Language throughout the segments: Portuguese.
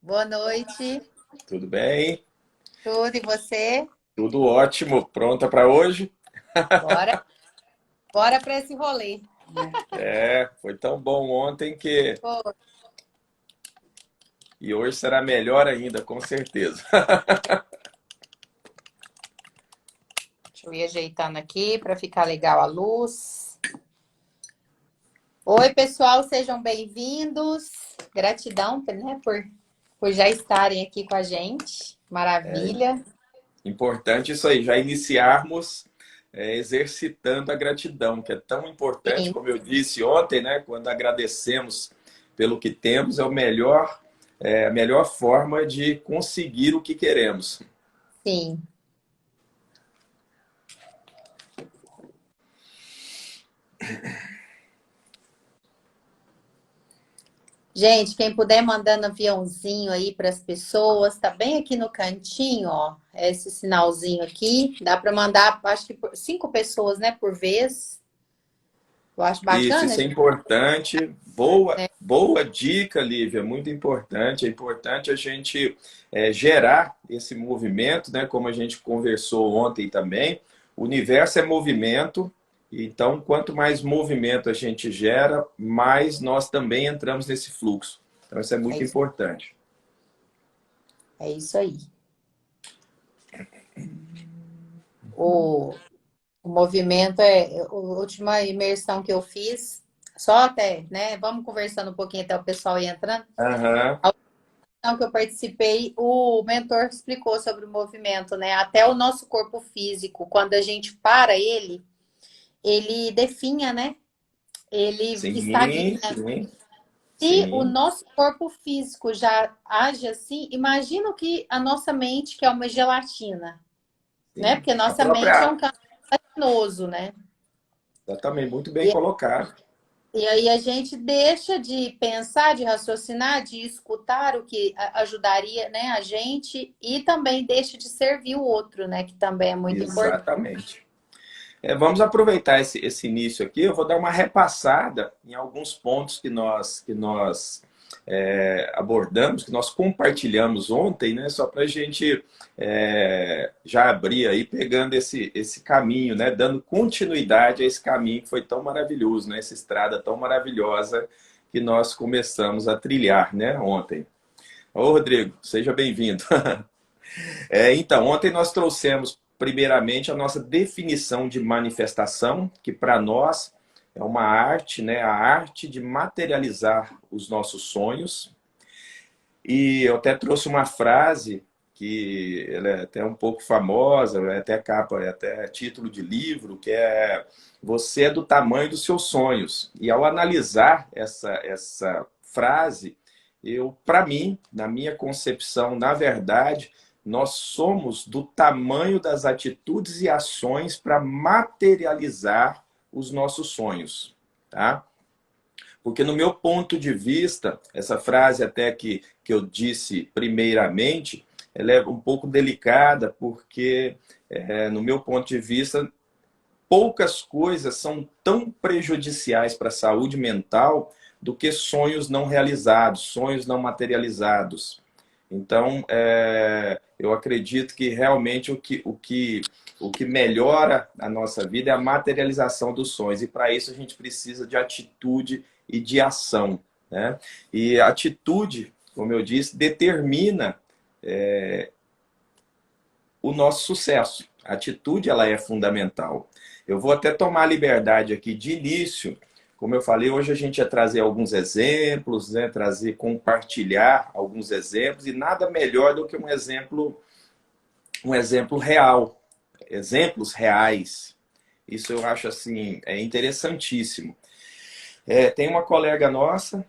Boa noite. Tudo bem? Tudo e você? Tudo ótimo. Pronta para hoje? Bora, bora para esse rolê. Foi tão bom ontem que Pô, e hoje será melhor ainda, com certeza. deixa eu ir ajeitando aqui para ficar legal a luz. Oi, pessoal, sejam bem-vindos. Gratidão, né, por já estarem aqui com a gente. Maravilha. Importante isso aí, já iniciarmos exercitando a gratidão, que é tão importante, Sim, como eu disse ontem, né? Quando agradecemos pelo que temos, a melhor forma de conseguir o que queremos. sim. Gente, quem puder mandando aviãozinho aí para as pessoas, tá bem aqui no cantinho, ó. Esse sinalzinho aqui, dá para mandar, acho que 5 pessoas, né, por vez. Eu acho bacana, Isso é importante. né? Boa dica, Lívia, muito importante. É importante a gente gerar esse movimento, né? Como a gente conversou ontem também. O universo é movimento, então quanto mais movimento a gente gera, mais nós também entramos nesse fluxo. Então isso é É muito isso, importante. é isso aí. O, o movimento a última imersão que eu fiz, só até, né? Vamos conversando um pouquinho até o pessoal ir entrando. Aham, A última que eu participei, o mentor explicou sobre o movimento, né? Até o nosso corpo físico, quando a gente para ele definha, né? Ele sim, estagna. sim, Se o sim, nosso corpo físico já age assim, imagina o que a nossa mente, que é uma gelatina, né? sim. Porque a A nossa mente é própria, um campo gelatinoso, né? exatamente, muito bem E, colocado. e aí a gente deixa de pensar, de raciocinar, de escutar o que ajudaria, né, a gente e também deixa de servir o outro, né? Que também é muito importante. Exatamente. Vamos aproveitar esse início aqui. Eu vou dar uma repassada em alguns pontos que nós abordamos, que nós compartilhamos ontem, né? Só para a gente já abrir aí, pegando esse caminho, né? Dando continuidade a esse caminho que foi tão maravilhoso, né? Essa estrada tão maravilhosa que nós começamos a trilhar, né? Ontem. Ô, Rodrigo, seja bem-vindo. Então, ontem nós trouxemos primeiramente a nossa definição de manifestação, que para nós é uma arte, né? A arte de materializar os nossos sonhos. E eu até trouxe uma frase que ela é até um pouco famosa, é até capa, é até título de livro, que é Você é do tamanho dos seus sonhos. E ao analisar essa frase, para mim, na minha concepção, na verdade, nós somos do tamanho das atitudes e ações para materializar os nossos sonhos, tá? Porque no meu ponto de vista, essa frase até que eu disse primeiramente, ela é um pouco delicada, porque no meu ponto de vista, poucas coisas são tão prejudiciais para a saúde mental do que sonhos não realizados, sonhos não materializados. Então, eu acredito que realmente o que melhora a nossa vida é a materialização dos sonhos. E para isso a gente precisa de atitude e de ação, né? E a atitude, como eu disse, determina o nosso sucesso. A atitude ela é fundamental. Eu vou até tomar a liberdade aqui de início, como eu falei, hoje a gente ia trazer alguns exemplos, né? Compartilhar alguns exemplos, e nada melhor do que um exemplo real, exemplos reais. Isso eu acho assim, interessantíssimo. Tem uma colega nossa,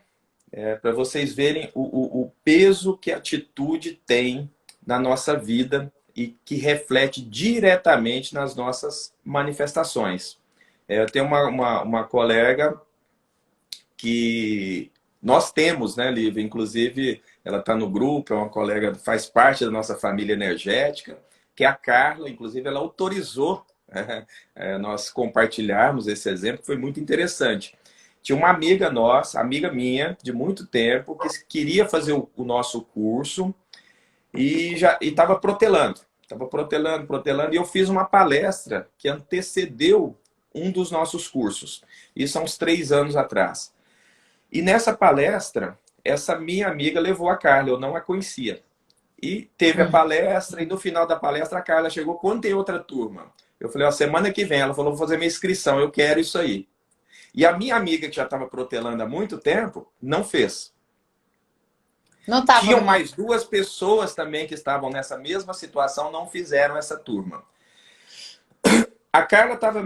para vocês verem o peso que a atitude tem na nossa vida e que reflete diretamente nas nossas manifestações. Eu tenho uma colega que nós temos, né, Lívia? Inclusive, ela está no grupo, é uma colega, faz parte da nossa família energética, que é a Carla. Inclusive, ela autorizou nós compartilharmos esse exemplo, que foi muito interessante. tinha uma amiga nossa, amiga minha, de muito tempo, que queria fazer o nosso curso e já estava protelando. Estava protelando, protelando, e eu fiz uma palestra que antecedeu um dos nossos cursos. Isso há uns 3 anos atrás. E nessa palestra, essa minha amiga levou a Carla, eu não a conhecia. E teve a palestra, e no final da palestra a Carla chegou, quando tem outra turma? Eu falei, ó, semana que vem, ela falou, vou fazer minha inscrição, eu quero isso aí. E a minha amiga, que já estava protelando há muito tempo, não fez. Não estava Tinham no... mais 2 pessoas também que estavam nessa mesma situação, não fizeram essa turma. A Carla estava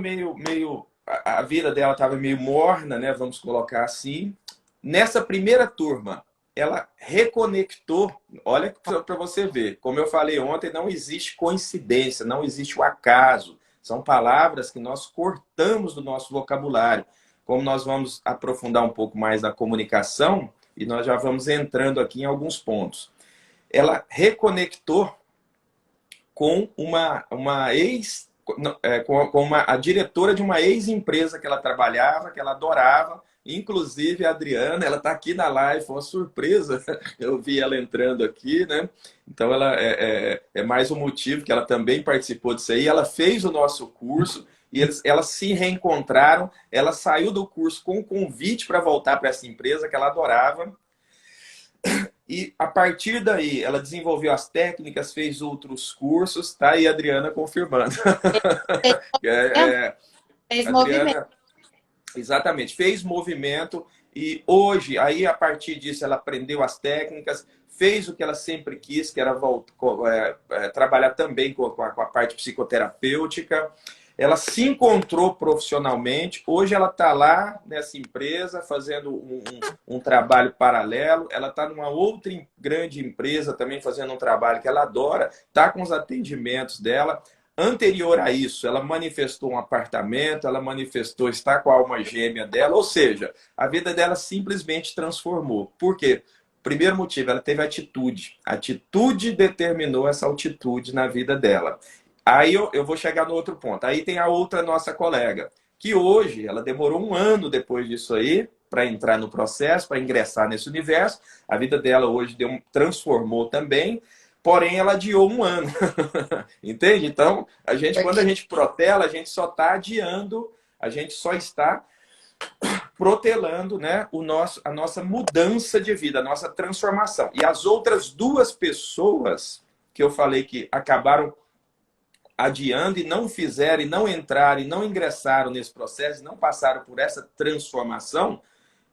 a vida dela estava meio morna, né? Vamos colocar assim. Nessa primeira turma, ela reconectou. Olha para você ver. Como eu falei ontem, não existe coincidência, não existe o acaso. São palavras que nós cortamos do nosso vocabulário. Como nós vamos aprofundar um pouco mais na comunicação, e nós já vamos entrando aqui em alguns pontos. Ela reconectou com uma ex, com a diretora de uma ex-empresa que ela trabalhava, que ela adorava. Inclusive, a Adriana, ela está aqui na live, foi uma surpresa. Eu vi ela entrando aqui, né? Então, ela é mais um motivo que ela também participou disso aí. Ela fez o nosso curso e elas se reencontraram. Ela saiu do curso com um convite para voltar para essa empresa que ela adorava. E a partir daí, ela desenvolveu as técnicas, fez outros cursos, tá aí a Adriana confirmando. Fez movimento. Adriana, exatamente, fez movimento e hoje, aí a partir disso, ela aprendeu as técnicas, fez o que ela sempre quis, que era trabalhar também com a parte psicoterapêutica. Ela se encontrou profissionalmente. Hoje ela está lá nessa empresa fazendo um trabalho paralelo. Ela está numa outra grande empresa também fazendo um trabalho que ela adora. Está com os atendimentos dela. Anterior a isso, ela manifestou um apartamento, ela manifestou estar com a alma gêmea dela. Ou seja, a vida dela simplesmente transformou. Por quê? Primeiro motivo, ela teve atitude. A atitude determinou essa altitude na vida dela. Aí eu vou chegar no outro ponto. Aí tem a outra nossa colega, que hoje, ela demorou 1 ano depois disso aí, para entrar no processo, para ingressar nesse universo. A vida dela hoje transformou também, porém ela adiou 1 ano. Entende? Então, quando a gente protela, a gente só está adiando, a gente só está protelando, né, a nossa mudança de vida, a nossa transformação. E as outras 2 pessoas que eu falei que acabaram adiando e não fizeram, e não entraram, e não ingressaram nesse processo, e não passaram por essa transformação,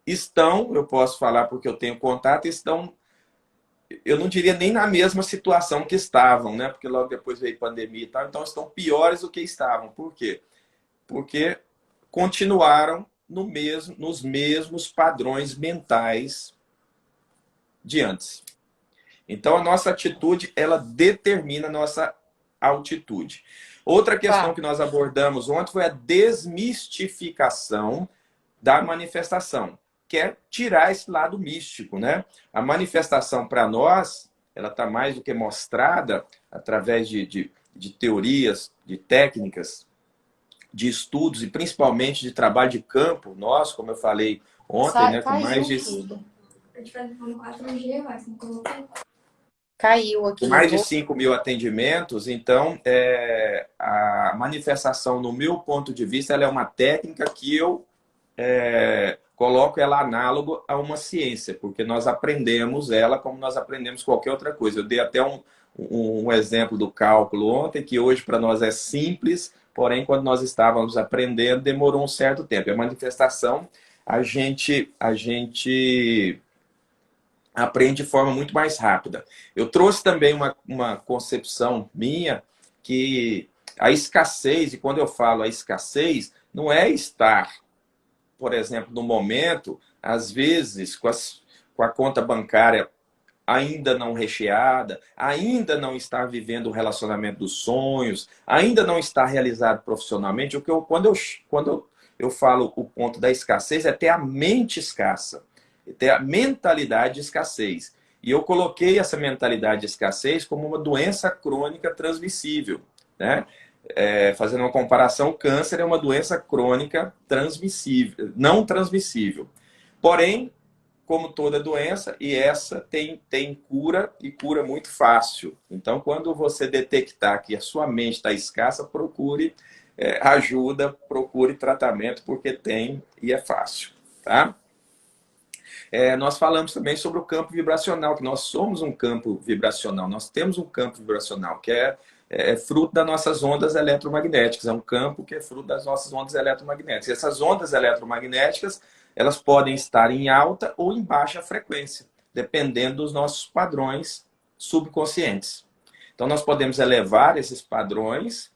estão, eu posso falar porque eu tenho contato, estão, eu não diria nem na mesma situação que estavam, né? Porque logo depois veio pandemia e tal, então estão piores do que estavam. Por quê? Porque continuaram nos mesmos padrões mentais de antes. Então, a nossa atitude, ela determina a nossa altitude. Outra questão que nós abordamos ontem foi a desmistificação da manifestação, que é tirar esse lado místico, né? A manifestação para nós, ela está mais do que mostrada através de teorias, de técnicas, de estudos e principalmente de trabalho de campo. Nós, como eu falei ontem, né, com mais de... A gente vai no 4G, mas não colocou. Caiu aqui. Com mais de 5.000 atendimentos, então, a manifestação, no meu ponto de vista, ela é uma técnica que eu coloco ela análogo a uma ciência, porque nós aprendemos ela como nós aprendemos qualquer outra coisa. Eu dei até um exemplo do cálculo ontem, que hoje para nós é simples, porém, quando nós estávamos aprendendo, demorou um certo tempo. A manifestação, a gente aprende de forma muito mais rápida. Eu trouxe também uma concepção minha que a escassez, e quando eu falo a escassez, não é estar, por exemplo, no momento, às vezes, com a conta bancária ainda não recheada, ainda não estar vivendo o relacionamento dos sonhos, ainda não estar realizado profissionalmente. Quando eu falo o ponto da escassez, é ter a mente escassa. Ter a mentalidade de escassez. E eu coloquei essa mentalidade de escassez como uma doença crônica transmissível, né? fazendo uma comparação, o câncer é uma doença crônica transmissível, não transmissível. Porém, como toda doença, e essa tem cura e cura muito fácil. Então, quando você detectar que a sua mente está escassa, procure ajuda, procure tratamento, porque tem e é fácil, tá? Nós falamos também sobre o campo vibracional, que nós somos um campo vibracional, nós temos um campo vibracional, que é fruto das nossas ondas eletromagnéticas, é um campo que é fruto das nossas ondas eletromagnéticas. E essas ondas eletromagnéticas, elas podem estar em alta ou em baixa frequência, dependendo dos nossos padrões subconscientes. Então, nós podemos elevar esses padrões,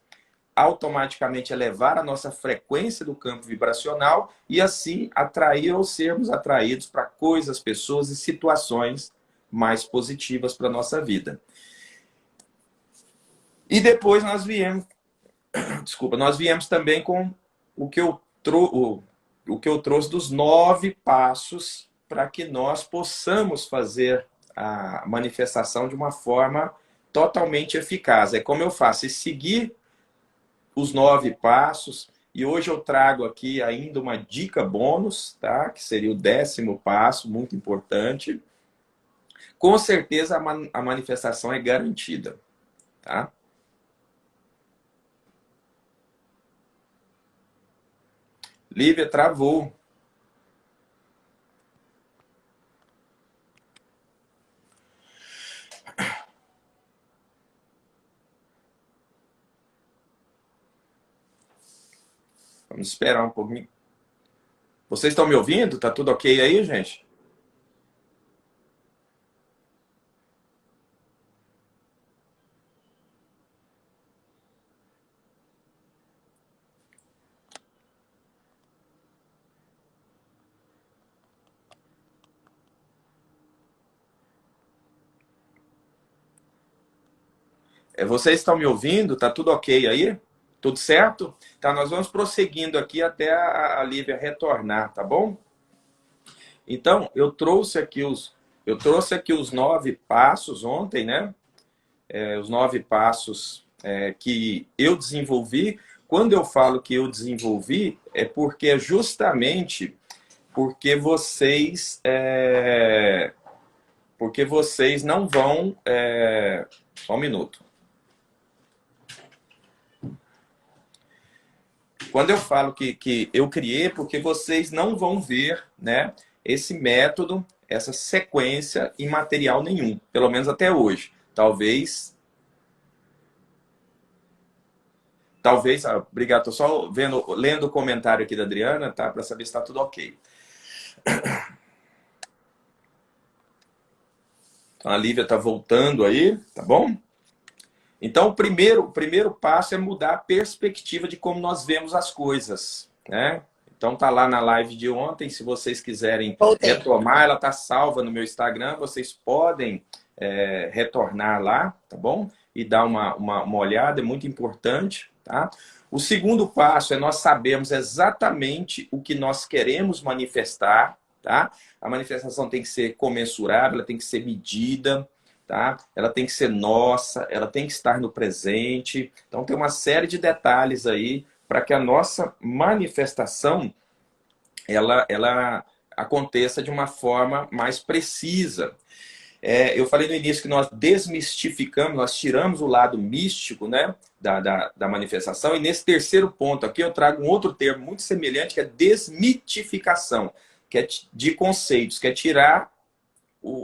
automaticamente elevar a nossa frequência do campo vibracional e assim atrair ou sermos atraídos para coisas, pessoas e situações mais positivas para a nossa vida. E depois nós viemos também com o que eu trouxe dos 9 passos para que nós possamos fazer a manifestação de uma forma totalmente eficaz. É como eu faço, seguir os 9 passos, e hoje eu trago aqui ainda uma dica bônus, tá? Que seria o 10º passo, muito importante. Com certeza a manifestação é garantida, tá? Lívia, travou. Vamos esperar um pouquinho. Vocês estão me ouvindo? Tá tudo ok aí, gente? Vocês estão me ouvindo? Tá tudo ok aí? Tudo certo? Tá, nós vamos prosseguindo aqui até a Lívia retornar, tá bom? Então, eu trouxe aqui os 9 passos ontem, né? Os 9 passos que eu desenvolvi. Quando eu falo que eu desenvolvi, é porque é justamente porque vocês não vão... Só um minuto. Quando eu falo que eu criei, porque vocês não vão ver, né, esse método, essa sequência em material nenhum, pelo menos até hoje. Talvez, obrigado, estou só lendo o comentário aqui da Adriana, tá, para saber se está tudo ok. Então a Lívia está voltando aí, tá bom? Então, o primeiro passo é mudar a perspectiva de como nós vemos as coisas, né? Então, tá lá na live de ontem, se vocês quiserem retomar, ela tá salva no meu Instagram, vocês podem retornar lá, tá bom? E dar uma olhada, é muito importante, tá? O segundo passo é nós sabermos exatamente o que nós queremos manifestar, tá? A manifestação tem que ser comensurável, ela tem que ser medida, tá? Ela tem que ser nossa, ela tem que estar no presente. Então tem uma série de detalhes aí para que a nossa manifestação ela aconteça de uma forma mais precisa. Eu falei no início que nós desmistificamos, nós tiramos o lado místico, né, da manifestação, e nesse terceiro ponto aqui eu trago um outro termo muito semelhante, que é desmitificação, que é de conceitos, que é tirar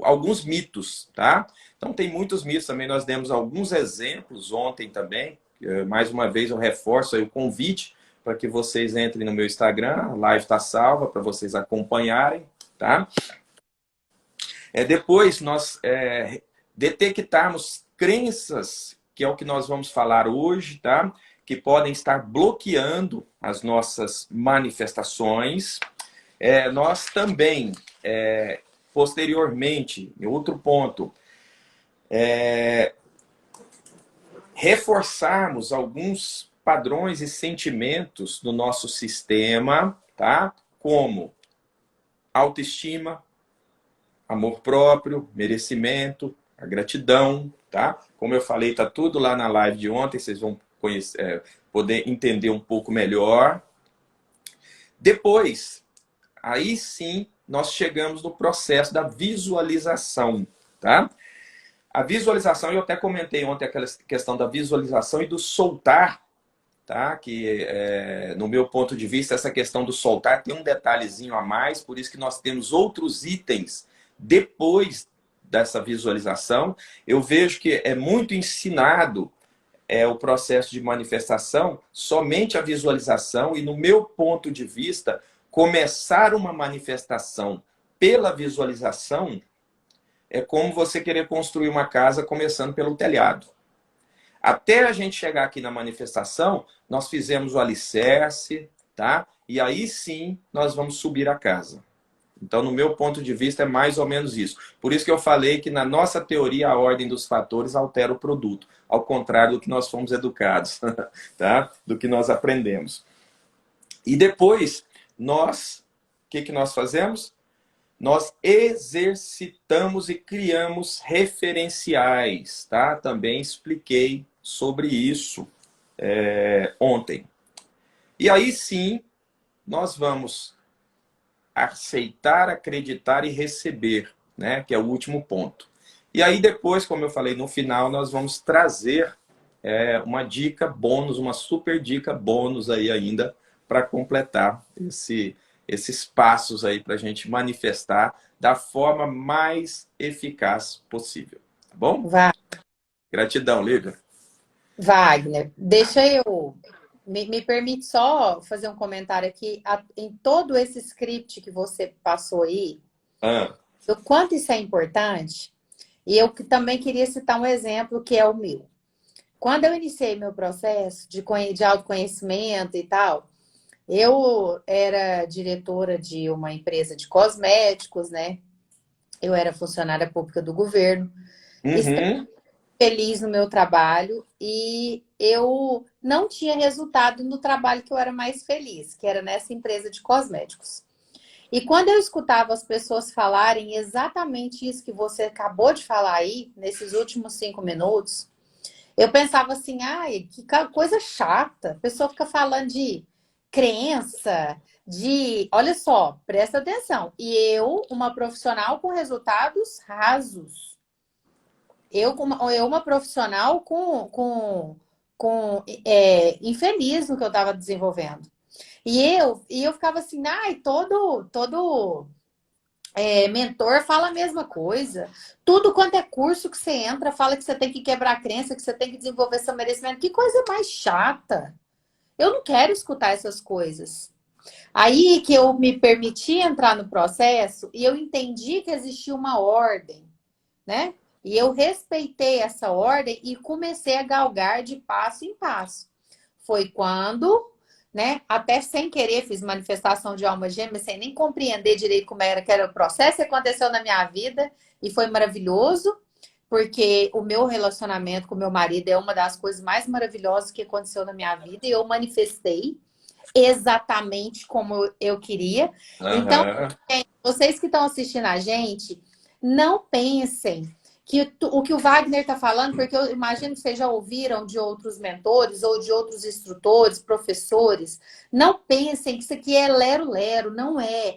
alguns mitos, tá? Então tem muitos mitos também, nós demos alguns exemplos ontem também. Mais uma vez eu reforço aí o convite para que vocês entrem no meu Instagram, a live está salva para vocês acompanharem, tá? Depois nós detectarmos crenças, que é o que nós vamos falar hoje, tá? Que podem estar bloqueando as nossas manifestações. Nós também, posteriormente, em outro ponto, reforçarmos alguns padrões e sentimentos do nosso sistema, tá? Como autoestima, amor próprio, merecimento, a gratidão, tá? Como eu falei, tá tudo lá na live de ontem, vocês vão poder entender um pouco melhor. Depois, aí sim, nós chegamos no processo da visualização, tá? A visualização, eu até comentei ontem aquela questão da visualização e do soltar, tá? Que, no meu ponto de vista, essa questão do soltar tem um detalhezinho a mais, por isso que nós temos outros itens depois dessa visualização. Eu vejo que é muito ensinado o processo de manifestação, somente a visualização, e no meu ponto de vista, começar uma manifestação pela visualização é como você querer construir uma casa começando pelo telhado. Até a gente chegar aqui na manifestação, nós fizemos o alicerce, tá? E aí sim nós vamos subir a casa. Então, no meu ponto de vista, é mais ou menos isso. Por isso que eu falei que na nossa teoria a ordem dos fatores altera o produto, ao contrário do que nós fomos educados, tá? Do que nós aprendemos. E depois, o que nós fazemos? Nós exercitamos e criamos referenciais, tá? Também expliquei sobre isso ontem. E aí sim, nós vamos aceitar, acreditar e receber, né? Que é o último ponto. E aí depois, como eu falei, no final nós vamos trazer uma dica bônus, uma super dica bônus aí ainda para completar esses passos aí para a gente manifestar da forma mais eficaz possível. Tá bom? Gratidão, Lívia. Wagner, deixa eu... Me permite só fazer um comentário aqui. Em todo esse script que você passou aí, o quanto isso é importante, e eu também queria citar um exemplo que é o meu. Quando eu iniciei meu processo de autoconhecimento e tal, eu era diretora de uma empresa de cosméticos, né? Eu era funcionária pública do governo. Uhum. Feliz no meu trabalho e eu não tinha resultado no trabalho que eu era mais feliz, que era nessa empresa de cosméticos. E quando eu escutava as pessoas falarem exatamente isso que você acabou de falar aí, nesses últimos 5 minutos, eu pensava assim, ai, que coisa chata. A pessoa fica falando de crença, Olha só, presta atenção. E eu, uma profissional com resultados rasos. Eu, uma profissional infeliz no que eu estava desenvolvendo. E eu ficava assim, ai, todo mentor fala a mesma coisa. Tudo quanto é curso que você entra, fala que você tem que quebrar a crença, que você tem que desenvolver seu merecimento. Que coisa mais chata. Eu não quero escutar essas coisas. Aí que eu me permiti entrar no processo e eu entendi que existia uma ordem, né? E eu respeitei essa ordem e comecei a galgar de passo em passo. Foi quando, né, até sem querer fiz manifestação de alma gêmea, sem nem compreender direito como era que era o processo que aconteceu na minha vida e foi maravilhoso, porque o meu relacionamento com meu marido é uma das coisas mais maravilhosas que aconteceu na minha vida e eu manifestei exatamente como eu queria. Então, vocês que estão assistindo a gente, não pensem que o que o Wagner está falando, porque eu imagino que vocês já ouviram de outros mentores ou de outros instrutores, professores, não pensem que isso aqui é lero-lero, não é.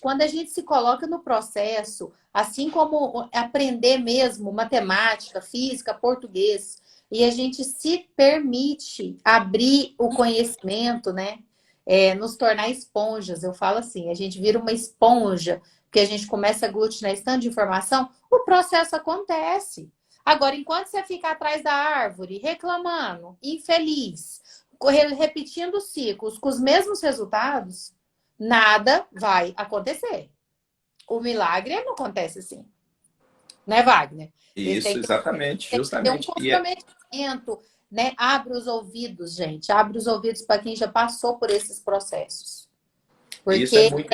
Quando a gente se coloca no processo, assim como aprender mesmo matemática, física, português, e a gente se permite abrir o conhecimento, né? Nos tornar esponjas, eu falo assim, a gente vira uma esponja, porque a gente começa a aglutinar esse tanto de informação, o processo acontece. Agora, enquanto você fica atrás da árvore, reclamando, infeliz, repetindo ciclos com os mesmos resultados, nada vai acontecer. O milagre não acontece assim. Né, Wagner? Isso, exatamente, justamente. Tem um comprometimento, né? Abre os ouvidos, gente. Abre os ouvidos para quem já passou por esses processos. Porque isso é muito...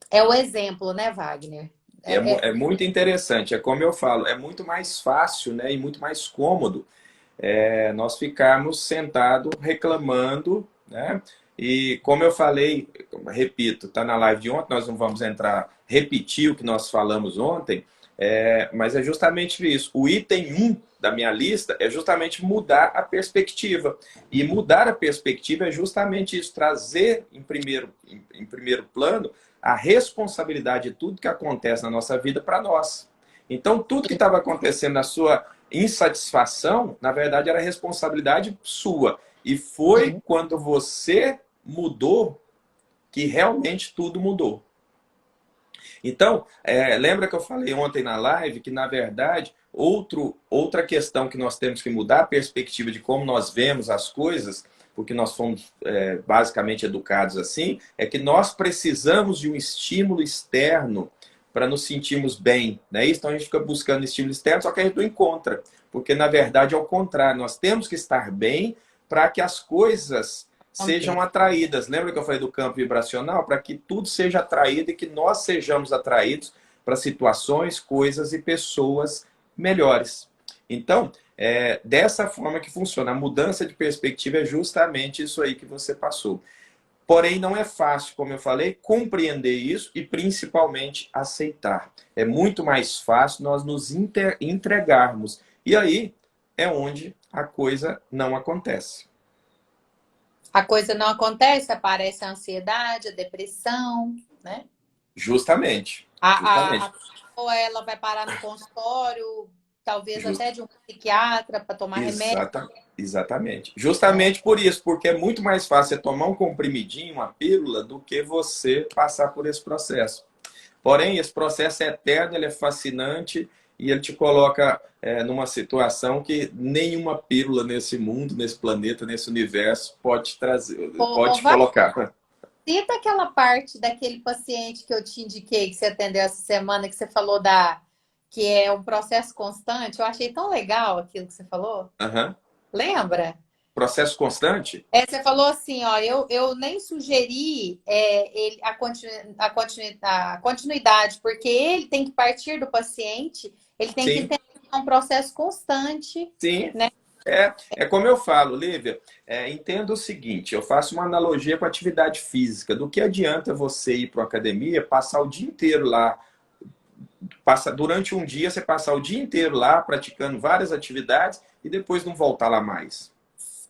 é o exemplo, né, Wagner? É muito interessante. É como eu falo, é muito mais fácil, né, e muito mais cômodo nós ficarmos sentados reclamando, né? E como eu falei, repito, está na live de ontem, nós não vamos repetir o que nós falamos ontem, Mas é justamente isso. O item 1 da minha lista é justamente mudar a perspectiva. E mudar a perspectiva é justamente isso, trazer em primeiro plano a responsabilidade de tudo que acontece na nossa vida para nós. Então, tudo que estava acontecendo na sua insatisfação, na verdade, era responsabilidade sua. E foi quando você mudou que realmente tudo mudou. Então, lembra que eu falei ontem na live que, na verdade, outra questão que nós temos que mudar a perspectiva de como nós vemos as coisas, porque nós fomos basicamente educados assim, é que nós precisamos de um estímulo externo para nos sentirmos bem. Né? Então, a gente fica buscando estímulo externo, só que a gente não encontra. Porque, na verdade, é o contrário. Nós temos que estar bem para que as coisas sejam atraídas. Lembra que eu falei do campo vibracional? Para que tudo seja atraído e que nós sejamos atraídos para situações, coisas e pessoas melhores. Então, dessa forma que funciona. A mudança de perspectiva é justamente isso aí que você passou. Porém, não é fácil, como eu falei, compreender isso e principalmente aceitar. É muito mais fácil nós nos entregarmos. E aí é onde a coisa não acontece. A coisa não acontece, aparece a ansiedade, a depressão, né? Justamente. A pessoa, ela vai parar no consultório, talvez até de um psiquiatra para tomar remédio. Exatamente. Justamente por isso, porque é muito mais fácil você tomar um comprimidinho, uma pílula, do que você passar por esse processo. Porém, esse processo é eterno, ele é fascinante e ele te coloca numa situação que nenhuma pílula nesse mundo, nesse planeta, nesse universo pode te trazer, pode te colocar. Cita aquela parte daquele paciente que eu te indiquei, que você atendeu essa semana, que você falou que é um processo constante. Eu achei tão legal aquilo que você falou. Uhum. Lembra? Processo constante? Você falou assim, ó, eu nem sugeri a continuidade, porque ele tem que partir do paciente, ele tem que ter um processo constante. Sim. Né? É como eu falo, Lívia, entenda o seguinte, eu faço uma analogia com a atividade física. Do que adianta você ir para uma academia, passar o dia inteiro lá, durante um dia você passar o dia inteiro lá praticando várias atividades e depois não voltar lá mais?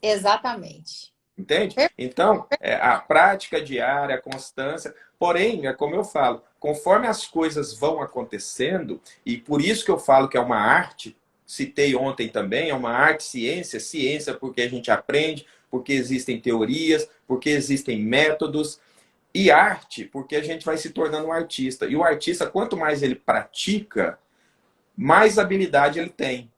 Exatamente. Entende? Então, a prática diária, a constância, porém, é como eu falo, conforme as coisas vão acontecendo, e por isso que eu falo que é uma arte, citei ontem também, é uma arte, ciência porque a gente aprende, porque existem teorias, porque existem métodos, e arte porque a gente vai se tornando um artista. E o artista, quanto mais ele pratica, mais habilidade ele tem.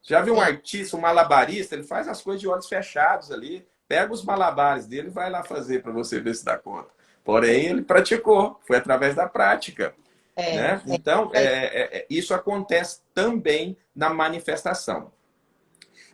Já viu um artista, um malabarista, ele faz as coisas de olhos fechados ali, pega os malabares dele e vai lá fazer para você ver se dá conta. Porém, ele praticou, foi através da prática. Né? Então, isso acontece também na manifestação.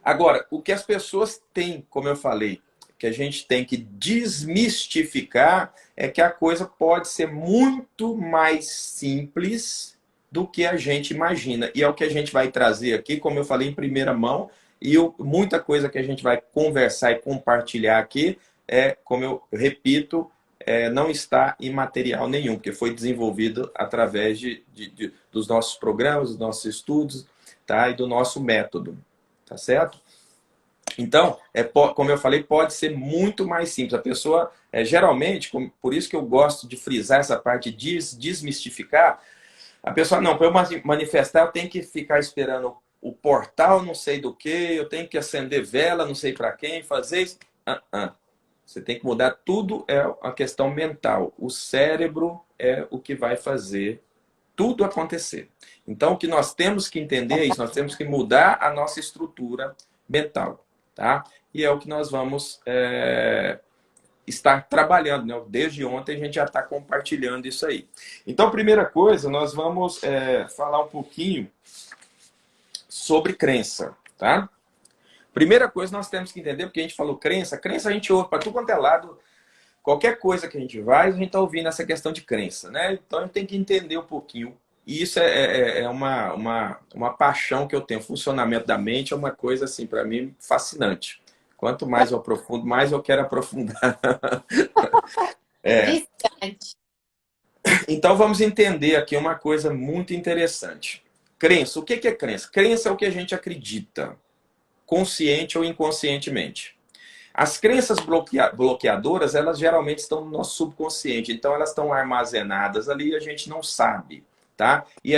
Agora, o que as pessoas têm, como eu falei, que a gente tem que desmistificar é que a coisa pode ser muito mais simples do que a gente imagina. E é o que a gente vai trazer aqui, como eu falei, em primeira mão, e muita coisa que a gente vai conversar e compartilhar aqui como eu repito, não está em material nenhum, porque foi desenvolvido através dos nossos programas, dos nossos estudos, tá? E do nosso método, tá certo? Então, como eu falei, pode ser muito mais simples. A pessoa, geralmente, por isso que eu gosto de frisar essa parte de desmistificar, a pessoa, não, para eu manifestar, eu tenho que ficar esperando o portal, não sei do que, eu tenho que acender vela, não sei para quem, fazer isso. Você tem que mudar tudo, é a questão mental. O cérebro é o que vai fazer tudo acontecer. Então, o que nós temos que entender é isso, nós temos que mudar a nossa estrutura mental. Tá? E é o que nós vamos estar trabalhando. Né? Desde ontem a gente já está compartilhando isso aí. Então, primeira coisa, nós vamos falar um pouquinho sobre crença. Tá? Primeira coisa nós temos que entender, porque a gente falou crença a gente ouve para tudo quanto é lado. Qualquer coisa que a gente vai, a gente está ouvindo essa questão de crença. Né? Então a gente tem que entender um pouquinho. E isso é uma paixão que eu tenho. O funcionamento da mente é uma coisa, assim, para mim, fascinante. Quanto mais eu aprofundo, mais eu quero aprofundar. Então, vamos entender aqui uma coisa muito interessante. Crença. O que é crença? Crença é o que a gente acredita, consciente ou inconscientemente. As crenças bloqueadoras, elas geralmente estão no nosso subconsciente, então elas estão armazenadas ali e a gente não sabe, tá? E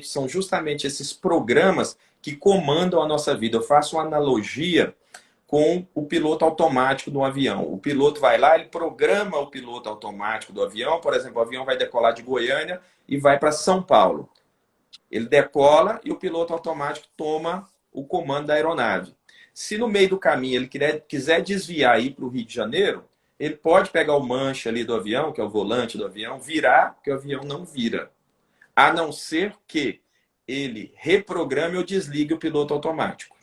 são justamente esses programas que comandam a nossa vida. Eu faço uma analogia com o piloto automático do avião. O piloto vai lá, ele programa o piloto automático do avião. Por exemplo, o avião vai decolar de Goiânia e vai para São Paulo. Ele decola e o piloto automático toma o comando da aeronave. Se no meio do caminho ele quiser desviar e ir para o Rio de Janeiro, ele pode pegar o manche ali do avião, que é o volante do avião, virar, que o avião não vira. A não ser que ele reprograme ou desligue o piloto automático.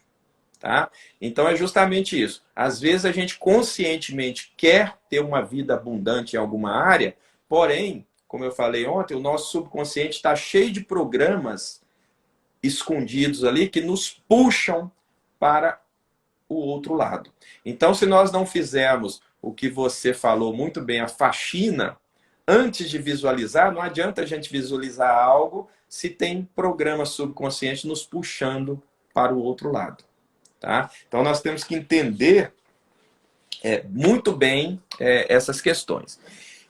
Tá? Então é justamente isso. Às vezes a gente conscientemente quer ter uma vida abundante em alguma área, porém, como eu falei ontem, o nosso subconsciente está cheio de programas escondidos ali que nos puxam para o outro lado. Então, se nós não fizermos o que você falou muito bem, a faxina, antes de visualizar, não adianta a gente visualizar algo se tem programa subconsciente nos puxando para o outro lado. Tá? Então, nós temos que entender muito bem essas questões.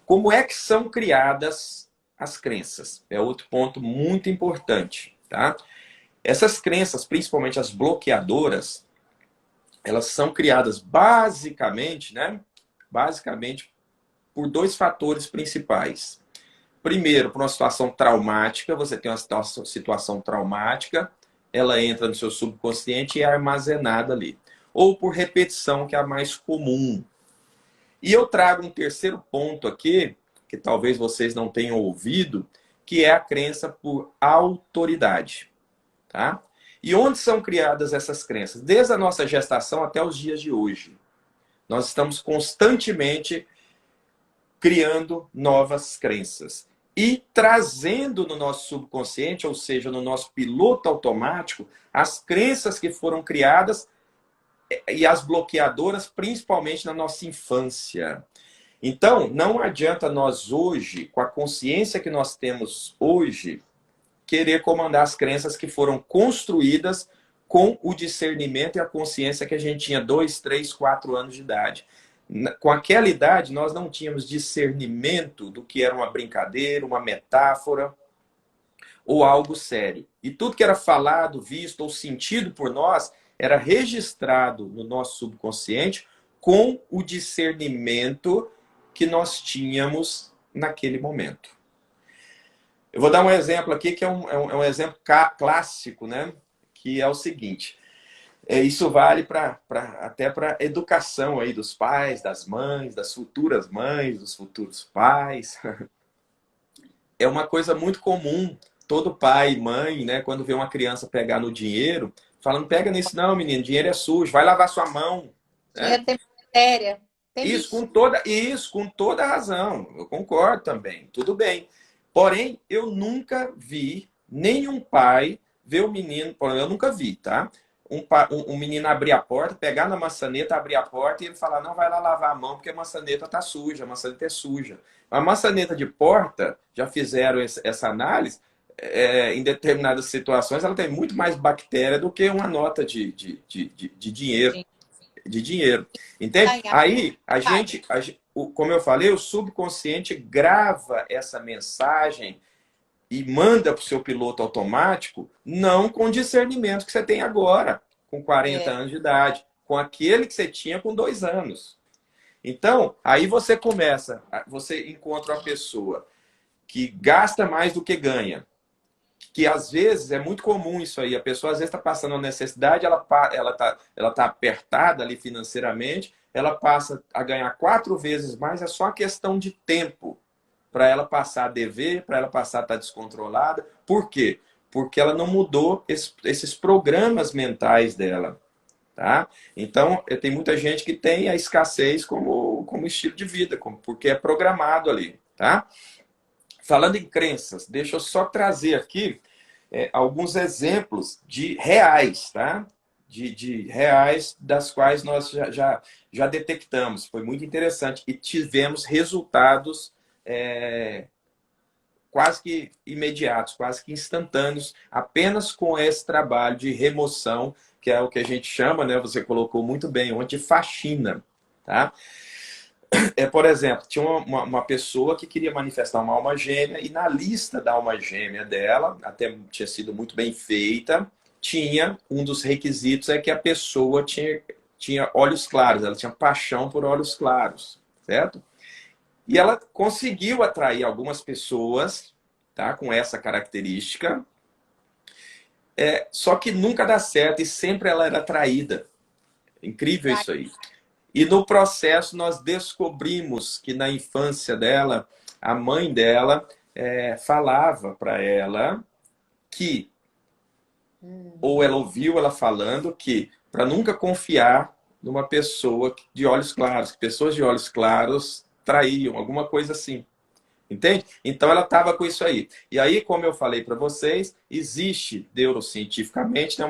Como é que são criadas as crenças? É outro ponto muito importante. Tá? Essas crenças, principalmente as bloqueadoras, elas são criadas basicamente, basicamente por dois fatores principais. Primeiro, por uma situação traumática, você tem uma situação traumática, ela entra no seu subconsciente e é armazenada ali. Ou por repetição, que é a mais comum. E eu trago um terceiro ponto aqui, que talvez vocês não tenham ouvido, que é a crença por autoridade. Tá? E onde são criadas essas crenças? Desde a nossa gestação até os dias de hoje. Nós estamos constantemente criando novas crenças. E trazendo no nosso subconsciente, ou seja, no nosso piloto automático, as crenças que foram criadas e as bloqueadoras, principalmente na nossa infância. Então, não adianta nós hoje, com a consciência que nós temos hoje, querer comandar as crenças que foram construídas com o discernimento e a consciência que a gente tinha 2, 3, 4 anos de idade. Com aquela idade, nós não tínhamos discernimento do que era uma brincadeira, uma metáfora ou algo sério. E tudo que era falado, visto ou sentido por nós era registrado no nosso subconsciente com o discernimento que nós tínhamos naquele momento. Eu vou dar um exemplo aqui que é um exemplo clássico, que é o seguinte. Isso vale até para a educação aí dos pais, das mães, das futuras mães, dos futuros pais. É uma coisa muito comum. Todo pai e mãe, quando vê uma criança pegar no dinheiro, fala, não pega nisso não, menino, dinheiro é sujo, vai lavar sua mão. Dinheiro tem matéria. Isso com toda razão. Eu concordo também. Tudo bem. Porém, eu nunca vi nenhum pai ver o menino... Eu nunca vi, tá? Um menino abrir a porta, pegar na maçaneta, abrir a porta e ele falar, não, vai lá lavar a mão porque a maçaneta tá suja, a maçaneta é suja. A maçaneta de porta, já fizeram essa análise, em determinadas situações, ela tem muito mais bactéria do que uma nota de dinheiro. De dinheiro. Entende? Aí, como eu falei, o subconsciente grava essa mensagem e manda para o seu piloto automático, não com o discernimento que você tem agora, com 40 anos de idade, com aquele que você tinha com 2 anos. Então, aí você encontra uma pessoa que gasta mais do que ganha, que às vezes é muito comum isso aí. A pessoa às vezes está passando uma necessidade, ela tá apertada ali financeiramente, ela passa a ganhar 4 vezes mais, é só uma questão de tempo para ela passar a dever, para ela passar a estar descontrolada. Por quê? Porque ela não mudou esses programas mentais dela. Tá? Então, tem muita gente que tem a escassez como estilo de vida, porque é programado ali. Tá? Falando em crenças, deixa eu só trazer aqui alguns exemplos de reais, tá? De reais das quais nós já detectamos. Foi muito interessante e tivemos resultados quase que imediatos, quase que instantâneos, apenas com esse trabalho de remoção, que é o que a gente chama, né? Você colocou muito bem ontem, de faxina, tá? Por exemplo, tinha uma pessoa que queria manifestar uma alma gêmea e na lista da alma gêmea dela, até tinha sido muito bem feita, tinha um dos requisitos é que a pessoa tinha olhos claros, ela tinha paixão por olhos claros, certo? E ela conseguiu atrair algumas pessoas, tá, com essa característica, só que nunca dá certo e sempre ela era atraída. Incrível isso aí. E no processo nós descobrimos que na infância dela, a mãe dela falava para ela que, ou ela ouviu ela falando que, para nunca confiar numa pessoa de olhos claros, que pessoas de olhos claros traíam, alguma coisa assim. Entende? Então ela estava com isso aí. E aí, como eu falei para vocês, existe neurocientificamente, né,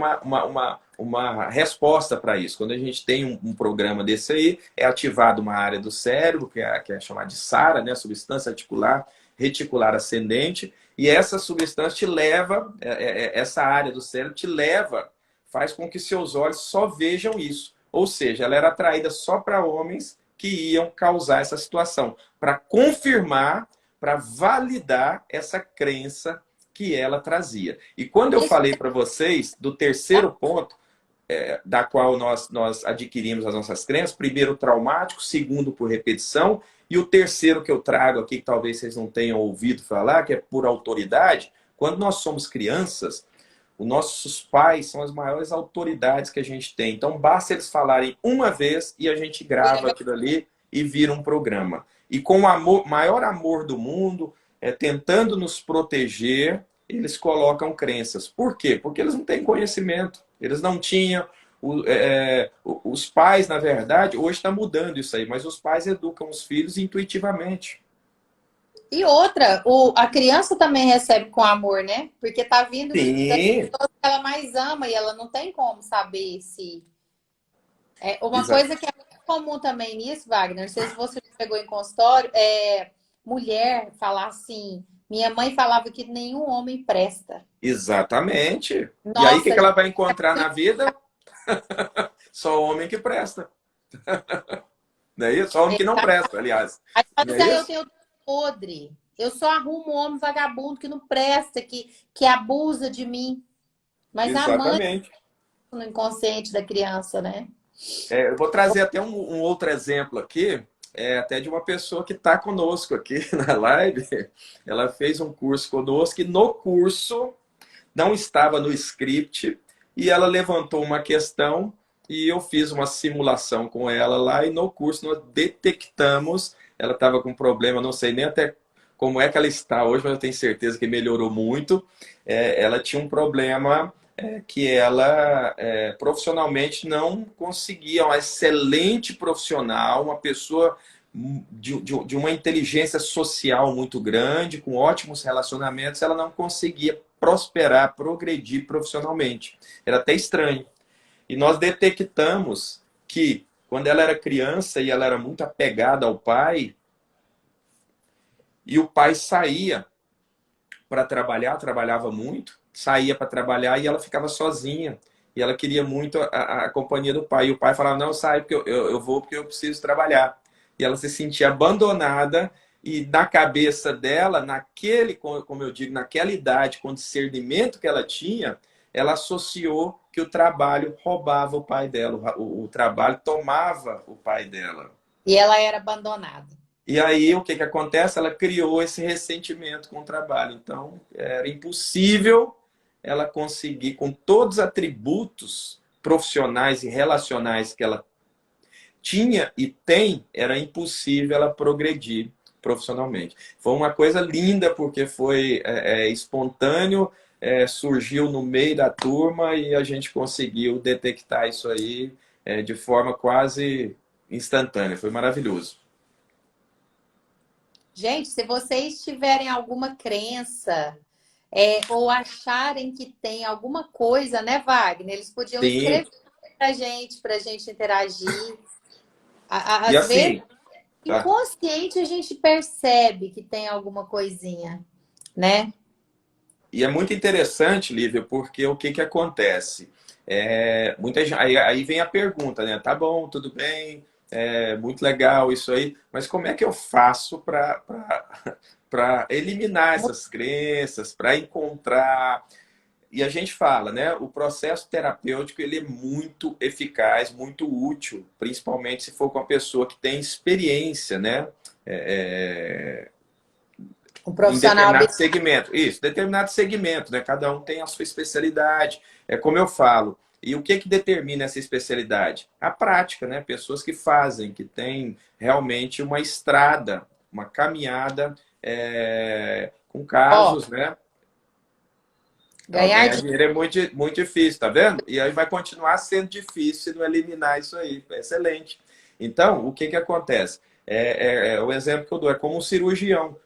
uma resposta para isso. Quando a gente tem um programa desse aí, é ativado uma área do cérebro, que é chamada de SARA, né, substância articular reticular ascendente, e essa substância te leva, essa área do cérebro te leva, faz com que seus olhos só vejam isso. Ou seja, ela era atraída só para homens que iam causar essa situação, para confirmar, para validar essa crença que ela trazia. E quando eu falei para vocês do terceiro ponto, da qual nós adquirimos as nossas crenças, primeiro traumático, segundo por repetição, e o terceiro que eu trago aqui, que talvez vocês não tenham ouvido falar, que é por autoridade. Quando nós somos crianças, os nossos pais são as maiores autoridades que a gente tem. Então, basta eles falarem uma vez e a gente grava aquilo ali e vira um programa. E com o maior amor do mundo, tentando nos proteger, eles colocam crenças. Por quê? Porque eles não têm conhecimento. Eles não tinham. Os pais, na verdade, hoje está mudando isso aí, mas os pais educam os filhos intuitivamente. E outra, a criança também recebe com amor, né? Porque tá vindo das pessoas que ela mais ama e ela não tem como saber se... Uma coisa que é muito comum também nisso, Wagner, não sei se você pegou em consultório, mulher falar assim, minha mãe falava que nenhum homem presta. Exatamente. Nossa, e aí, o que ela vai encontrar na vida? Só homem que presta. Não é isso? Só homem que não presta, aliás. Aí fala assim, eu tenho podre. Eu só arrumo um homem vagabundo que não presta, que abusa de mim. Mas exatamente. A mãe no inconsciente da criança, né? Eu vou trazer até um outro exemplo aqui, até de uma pessoa que está conosco aqui na live. Ela fez um curso conosco e no curso não estava no script e ela levantou uma questão e eu fiz uma simulação com ela lá e no curso nós detectamos, ela estava com problema, não sei nem até como é que ela está hoje, mas eu tenho certeza que melhorou muito. Ela tinha um problema que ela profissionalmente não conseguia, uma excelente profissional, uma pessoa de uma inteligência social muito grande, com ótimos relacionamentos, ela não conseguia prosperar, progredir profissionalmente. Era até estranho. E nós detectamos que quando ela era criança e ela era muito apegada ao pai, e o pai saía para trabalhar, trabalhava muito, saía para trabalhar e ela ficava sozinha. E ela queria muito a companhia do pai. E o pai falava, não, sai, porque eu vou porque eu preciso trabalhar. E ela se sentia abandonada e na cabeça dela, como eu digo, naquela idade, com o discernimento que ela tinha, ela associou que o trabalho roubava o pai dela, o trabalho tomava o pai dela. E ela era abandonada. E aí, o que acontece? Ela criou esse ressentimento com o trabalho. Então, era impossível ela conseguir, com todos os atributos profissionais e relacionais que ela tinha e tem, era impossível ela progredir profissionalmente. Foi uma coisa linda, porque foi espontâneo, surgiu no meio da turma e a gente conseguiu detectar isso aí de forma quase instantânea. Foi maravilhoso. Gente, se vocês tiverem alguma crença ou acharem que tem alguma coisa, né, Wagner? Eles podiam escrever para a gente interagir. Às assim, vezes, inconsciente, a gente percebe que tem alguma coisinha. né? E é muito interessante, Lívia, porque o que que acontece? Muita gente, aí vem a pergunta, né? Tá bom, tudo bem, muito legal isso aí, mas como é que eu faço para eliminar essas crenças, para encontrar... E a gente fala, né? O processo terapêutico ele é muito eficaz, muito útil, principalmente se for com uma pessoa que tem experiência, né? É, Um em profissional. determinado segmento. Isso, determinado segmento, né? Cada um tem a sua especialidade. É como eu falo. E o que que determina essa especialidade? A prática, né? Pessoas que fazem, que têm realmente uma estrada, uma caminhada com Ó, casos, né? Então, ganhar ganhar dinheiro. dinheiro é muito, muito difícil, tá vendo? E aí vai continuar sendo difícil se não eliminar isso aí. Excelente. Então, o que que acontece? O exemplo que eu dou é como um cirurgião.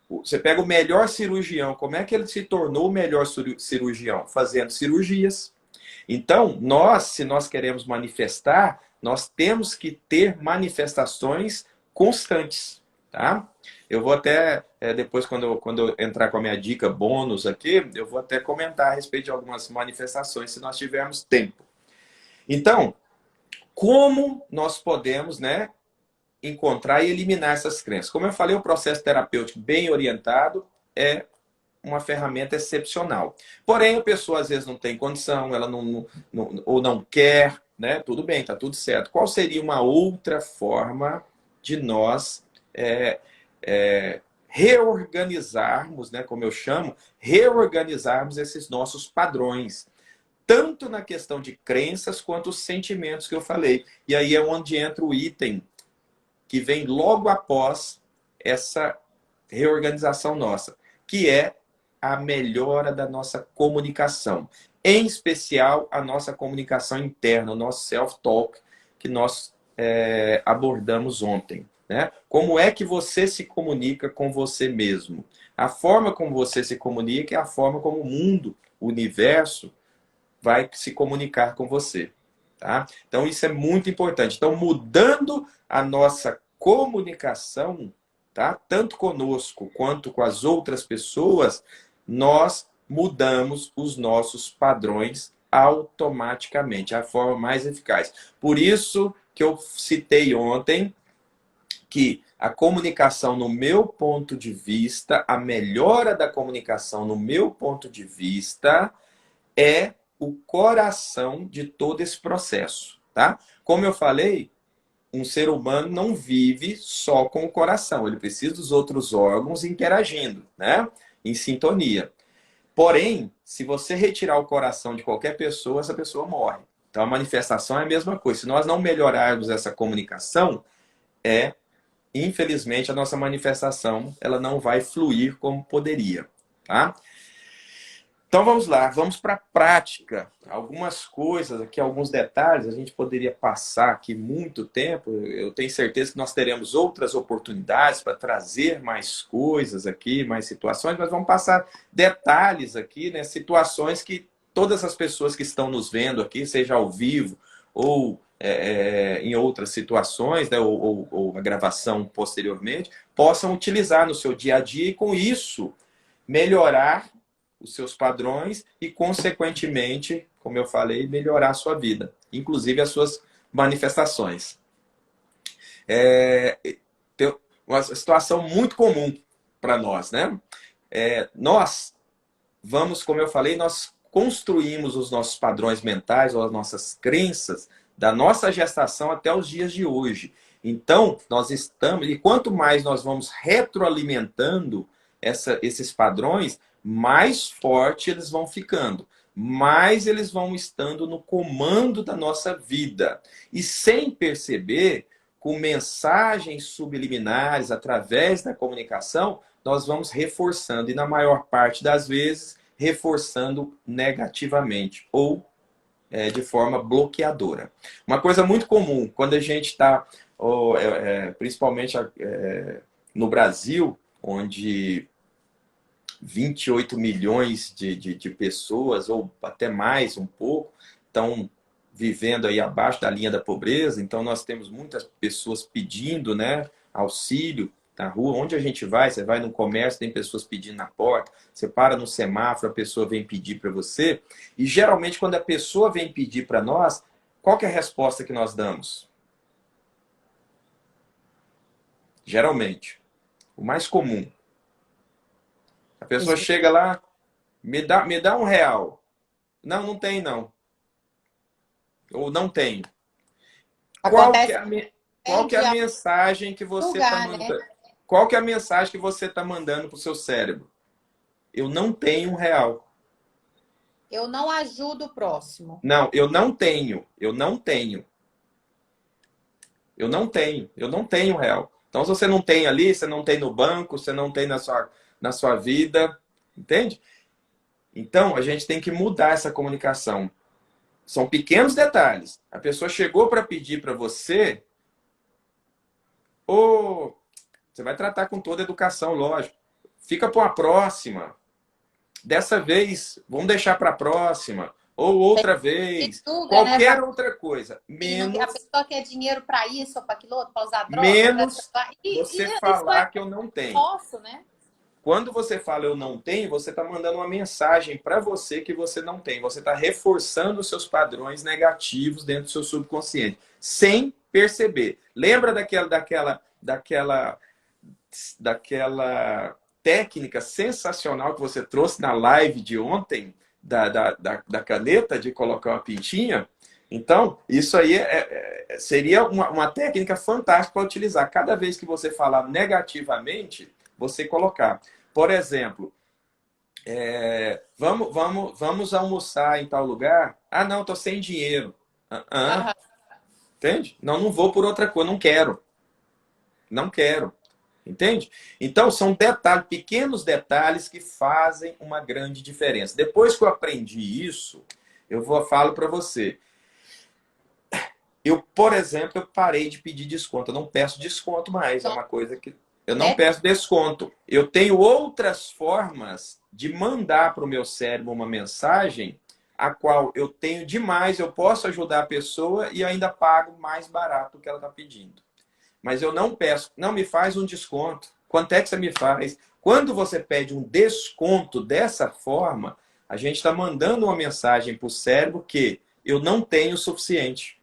Você pega o melhor cirurgião, como é que ele se tornou o melhor cirurgião? Fazendo cirurgias. Então, se nós queremos manifestar, nós temos que ter manifestações constantes, tá? Eu vou até, depois, quando eu entrar com a minha dica bônus aqui, eu vou até comentar a respeito de algumas manifestações, se nós tivermos tempo. Então, como nós podemos, né, encontrar e eliminar essas crenças? Como eu falei, o processo terapêutico bem orientado é uma ferramenta excepcional. Porém, a pessoa às vezes não tem condição, ela ou não quer, né? Tudo bem, tá tudo certo. Qual seria uma outra forma de nós reorganizarmos, né? Como eu chamo, reorganizarmos esses nossos padrões, tanto na questão de crenças quanto os sentimentos que eu falei. E aí é onde entra o item que vem logo após essa reorganização nossa, que é a melhora da nossa comunicação. Em especial, a nossa comunicação interna, o nosso self-talk, que nós abordamos ontem. Né? Como é que você se comunica com você mesmo? A forma como você se comunica é a forma como o mundo, o universo, vai se comunicar com você. Tá? Então, isso é muito importante. Então, mudando a nossa comunicação, tá? Tanto conosco quanto com as outras pessoas, nós mudamos os nossos padrões automaticamente, a forma mais eficaz. Por isso que eu citei ontem que a comunicação, no meu ponto de vista, a melhora da comunicação, no meu ponto de vista, é o coração de todo esse processo, tá? Como eu falei, um ser humano não vive só com o coração, ele precisa dos outros órgãos interagindo, né? Em sintonia. Porém, se você retirar o coração de qualquer pessoa, essa pessoa morre. Então a manifestação é a mesma coisa. Se nós não melhorarmos essa comunicação, infelizmente a nossa manifestação, ela não vai fluir como poderia, tá? Então vamos lá, vamos para a prática. Algumas coisas aqui, alguns detalhes, a gente poderia passar aqui muito tempo. Eu tenho certeza que nós teremos outras oportunidades para trazer mais coisas aqui, mais situações, mas vamos passar detalhes aqui, né? Situações que todas as pessoas que estão nos vendo aqui, seja ao vivo ou em outras situações, né? Ou a gravação posteriormente, possam utilizar no seu dia a dia e com isso melhorar os seus padrões e, consequentemente, como eu falei, melhorar a sua vida, inclusive as suas manifestações. Tem uma situação muito comum para nós, né? Nós vamos, como eu falei, nós construímos os nossos padrões mentais ou as nossas crenças da nossa gestação até os dias de hoje. Então, nós estamos, e quanto mais nós vamos retroalimentando esses padrões, mais forte eles vão ficando, mais eles vão estando no comando da nossa vida. E sem perceber, com mensagens subliminares, através da comunicação, nós vamos reforçando, e na maior parte das vezes, reforçando negativamente ou de forma bloqueadora. Uma coisa muito comum, quando a gente está, principalmente no Brasil, onde 28 milhões de pessoas, ou até mais um pouco, estão vivendo aí abaixo da linha da pobreza. Então, nós temos muitas pessoas pedindo, né, auxílio, na rua, onde a gente vai, você vai no comércio, tem pessoas pedindo na porta, você para no semáforo, a pessoa vem pedir para você, e geralmente quando a pessoa vem pedir para nós, qual que é a resposta que nós damos? Geralmente, o mais comum. A pessoa chega lá, me dá R$ 1. Não, não tem não. Ou não tem. Acontece Qual que é a mensagem que você está lugar, mandando? né? Qual que é a mensagem que você está mandando para o seu cérebro? Eu não tenho R$ 1. Eu não ajudo o próximo. Não, eu não tenho. Eu não tenho. Eu não tenho. Eu não tenho R$ 1. Então, se você não tem ali, você não tem no banco, você não tem na sua vida. Entende? Então, a gente tem que mudar essa comunicação. São pequenos detalhes. A pessoa chegou para pedir para você, ou você vai tratar com toda a educação, lógico. Fica para uma próxima. Dessa vez, vamos deixar para a próxima. Ou outra vez. Tudo, né? Qualquer outra coisa. A Menos, pessoa quer dinheiro para isso ou para aquilo outro, para usar droga. menos E você isso falar é que eu não tenho. posso, né? Quando você fala eu não tenho, você está mandando uma mensagem para você que você não tem. Você está reforçando os seus padrões negativos dentro do seu subconsciente, sem perceber. Lembra daquela técnica sensacional que você trouxe na live de ontem, da caneta, de colocar uma pintinha? Então, isso aí seria uma técnica fantástica para utilizar. Cada vez que você falar negativamente, você colocar. Por exemplo, vamos almoçar em tal lugar? Ah, não, estou sem dinheiro. Entende? Não, não vou por outra coisa, não quero. Não quero. Entende? Então, são detalhes, pequenos detalhes que fazem uma grande diferença. Depois que eu aprendi isso, falo para você. Eu, por exemplo, eu parei de pedir desconto. Eu não peço desconto mais. É uma coisa que eu não peço desconto. Eu tenho outras formas de mandar para o meu cérebro uma mensagem a qual eu tenho demais, eu posso ajudar a pessoa e ainda pago mais barato do que ela está pedindo. Mas eu não peço, não me faz um desconto. Quanto é que você me faz? Quando você pede um desconto dessa forma, a gente está mandando uma mensagem para o cérebro que eu não tenho o suficiente.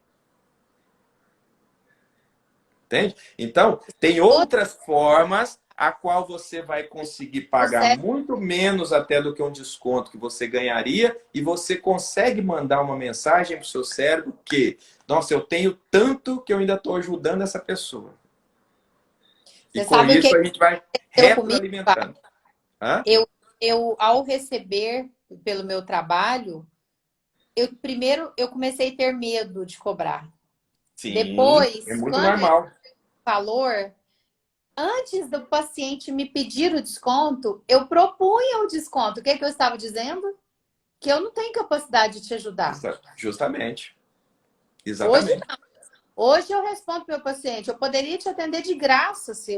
Entende? Então, tem outras formas a qual você vai conseguir pagar muito menos até do que um desconto que você ganharia e você consegue mandar uma mensagem para o seu cérebro que, nossa, eu tenho tanto que eu ainda estou ajudando essa pessoa. E com isso a gente vai retroalimentando. Eu, ao receber pelo meu trabalho, primeiro eu comecei a ter medo de cobrar. Sim, depois, é muito normal. Valor, antes do paciente me pedir o desconto, eu propunha o desconto. O que eu estava dizendo? Que eu não tenho capacidade de te ajudar. Justamente. Exatamente. Hoje eu respondo para o meu paciente, eu poderia te atender de graça se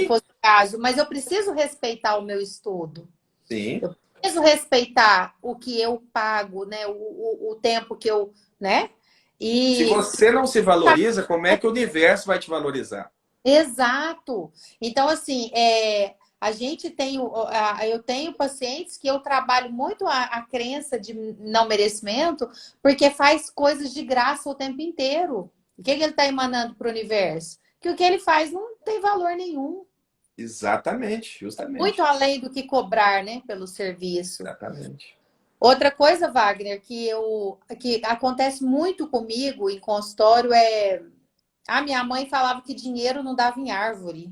fosse o caso, mas eu preciso respeitar o meu estudo. Sim. Eu preciso respeitar o que eu pago, né? O tempo que eu, né? E se você não se valoriza, como é que o universo vai te valorizar? Exato. Então, assim, eu tenho pacientes que eu trabalho muito a crença de não merecimento, porque faz coisas de graça o tempo inteiro. O que ele está emanando para o universo? Que o que ele faz não tem valor nenhum. Exatamente, justamente. Muito além do que cobrar, né, pelo serviço. Exatamente. Outra coisa, Wagner, que acontece muito comigo em consultório a minha mãe falava que dinheiro não dava em árvore.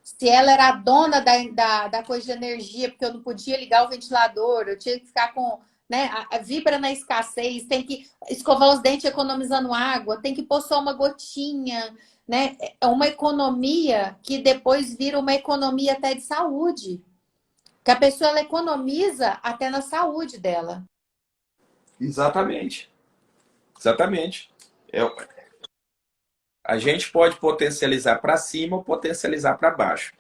Se ela era a dona da coisa de energia, porque eu não podia ligar o ventilador, eu tinha que ficar com, né, vibra na escassez, tem que escovar os dentes economizando água, tem que pôr só uma gotinha, né? É uma economia que depois vira uma economia até de saúde. Que a pessoa ela economiza até na saúde dela. Exatamente. Exatamente. A gente pode potencializar para cima ou potencializar para baixo.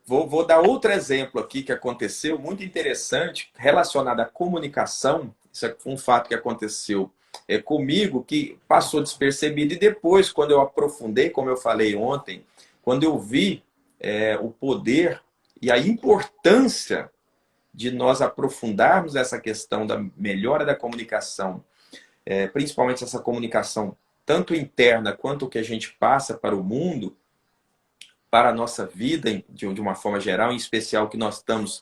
Vou dar outro exemplo aqui que aconteceu, muito interessante, relacionado à comunicação. Isso é um fato que aconteceu comigo que passou despercebido. E depois, quando eu aprofundei, como eu falei ontem, quando eu vi o poder e a importância de nós aprofundarmos essa questão da melhora da comunicação, principalmente essa comunicação tanto interna quanto o que a gente passa para o mundo, para a nossa vida de uma forma geral, em especial o que nós estamos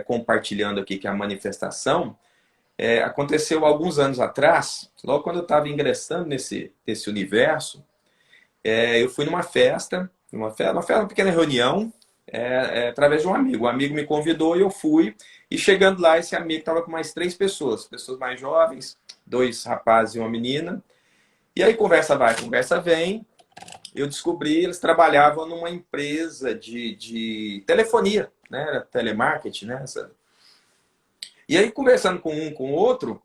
compartilhando aqui, que é a manifestação, aconteceu alguns anos atrás, logo quando eu estava ingressando nesse universo, eu fui numa festa, uma pequena reunião, através de um amigo. Um amigo me convidou e eu fui. E chegando lá, esse amigo estava com mais 3 pessoas mais jovens, 2 rapazes e uma menina. E aí conversa vai, conversa vem. Eu descobri, eles trabalhavam numa empresa de telefonia, né? Era telemarketing, né? E aí conversando com um com o outro,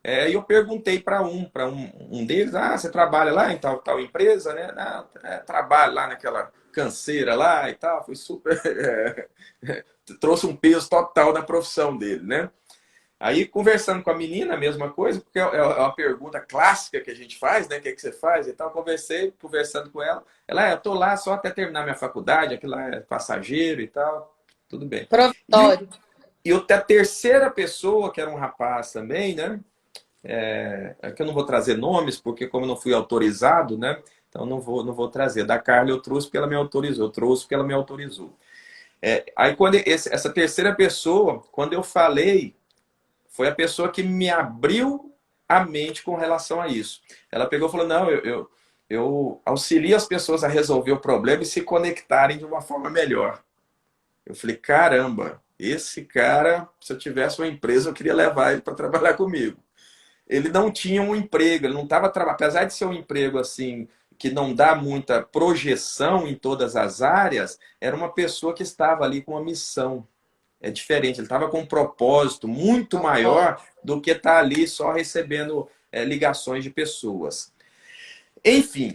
eu perguntei para um deles, você trabalha lá em tal empresa, né? Não, trabalho lá naquela canseira lá e tal. Foi super... trouxe um peso total na profissão dele, né? Aí, conversando com a menina, a mesma coisa, porque é uma pergunta clássica que a gente faz, né? O que é que você faz e tal. Conversando com ela. Ela, eu tô lá só até terminar minha faculdade, aquilo lá é passageiro e tal. Tudo bem. Provisório. E a terceira pessoa, que era um rapaz também, né? Que eu não vou trazer nomes, porque como eu não fui autorizado, né? Então não vou trazer. Da Carla eu trouxe porque ela me autorizou. Eu trouxe porque ela me autorizou. Aí quando essa terceira pessoa, quando eu falei, foi a pessoa que me abriu a mente com relação a isso. Ela pegou e falou, não, eu auxilio as pessoas a resolver o problema e se conectarem de uma forma melhor. Eu falei, caramba, esse cara, se eu tivesse uma empresa, eu queria levar ele para trabalhar comigo. Ele não tinha um emprego, ele não estava trabalhando, apesar de ser um emprego assim, que não dá muita projeção em todas as áreas, era uma pessoa que estava ali com uma missão. É diferente, ele estava com um propósito muito maior do que estar ali só recebendo ligações de pessoas. Enfim,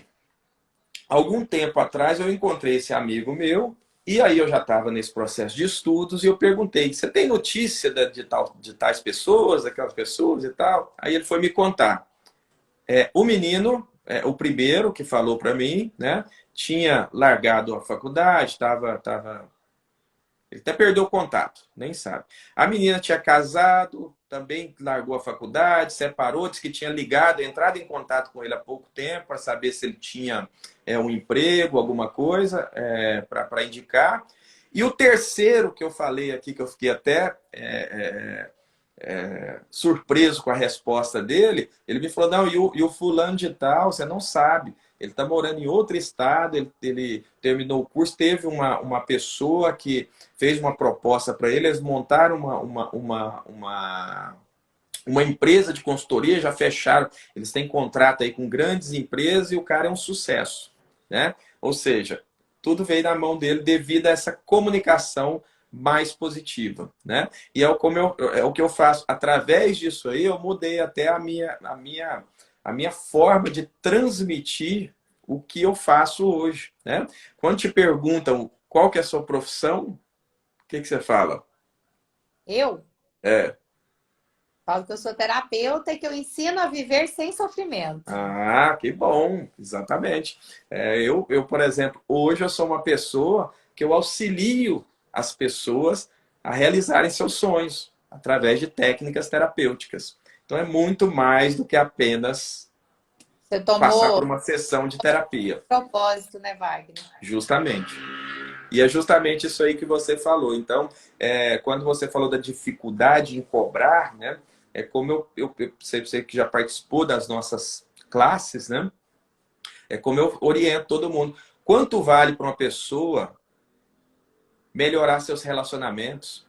algum tempo atrás eu encontrei esse amigo meu, e aí eu já estava nesse processo de estudos, e eu perguntei, você tem notícia de tais pessoas, daquelas pessoas e tal? Aí ele foi me contar. O menino, o primeiro que falou para mim, né, tinha largado a faculdade, ele até perdeu o contato, nem sabe. A menina tinha casado, também largou a faculdade, separou, disse que tinha entrado em contato com ele há pouco tempo para saber se ele tinha um emprego, alguma coisa para indicar. E o terceiro que eu falei aqui, que eu fiquei até surpreso com a resposta dele, ele me falou, não, e o fulano de tal, você não sabe. Ele está morando em outro estado, ele terminou o curso, teve uma pessoa que fez uma proposta para ele, eles montaram uma empresa de consultoria, já fecharam, eles têm contrato aí com grandes empresas e o cara é um sucesso, né? Ou seja, tudo veio na mão dele devido a essa comunicação mais positiva, né? E é o que eu faço. Através disso aí, eu mudei até a minha forma de transmitir o que eu faço hoje, né? Quando te perguntam qual que é a sua profissão, o que você fala? Eu É. falo que eu sou terapeuta e que eu ensino a viver sem sofrimento. Ah, que bom, exatamente. Eu, por exemplo, hoje eu sou uma pessoa que eu auxilio as pessoas a realizarem seus sonhos através de técnicas terapêuticas. Então é muito mais do que apenas Você passar por tomou uma sessão de terapia. propósito, né, Wagner? Justamente. E é justamente isso aí que você falou. Então, quando você falou da dificuldade em cobrar, né? É como eu sei você que já participou das nossas classes, né? É como eu oriento todo mundo. Quanto vale para uma pessoa melhorar seus relacionamentos?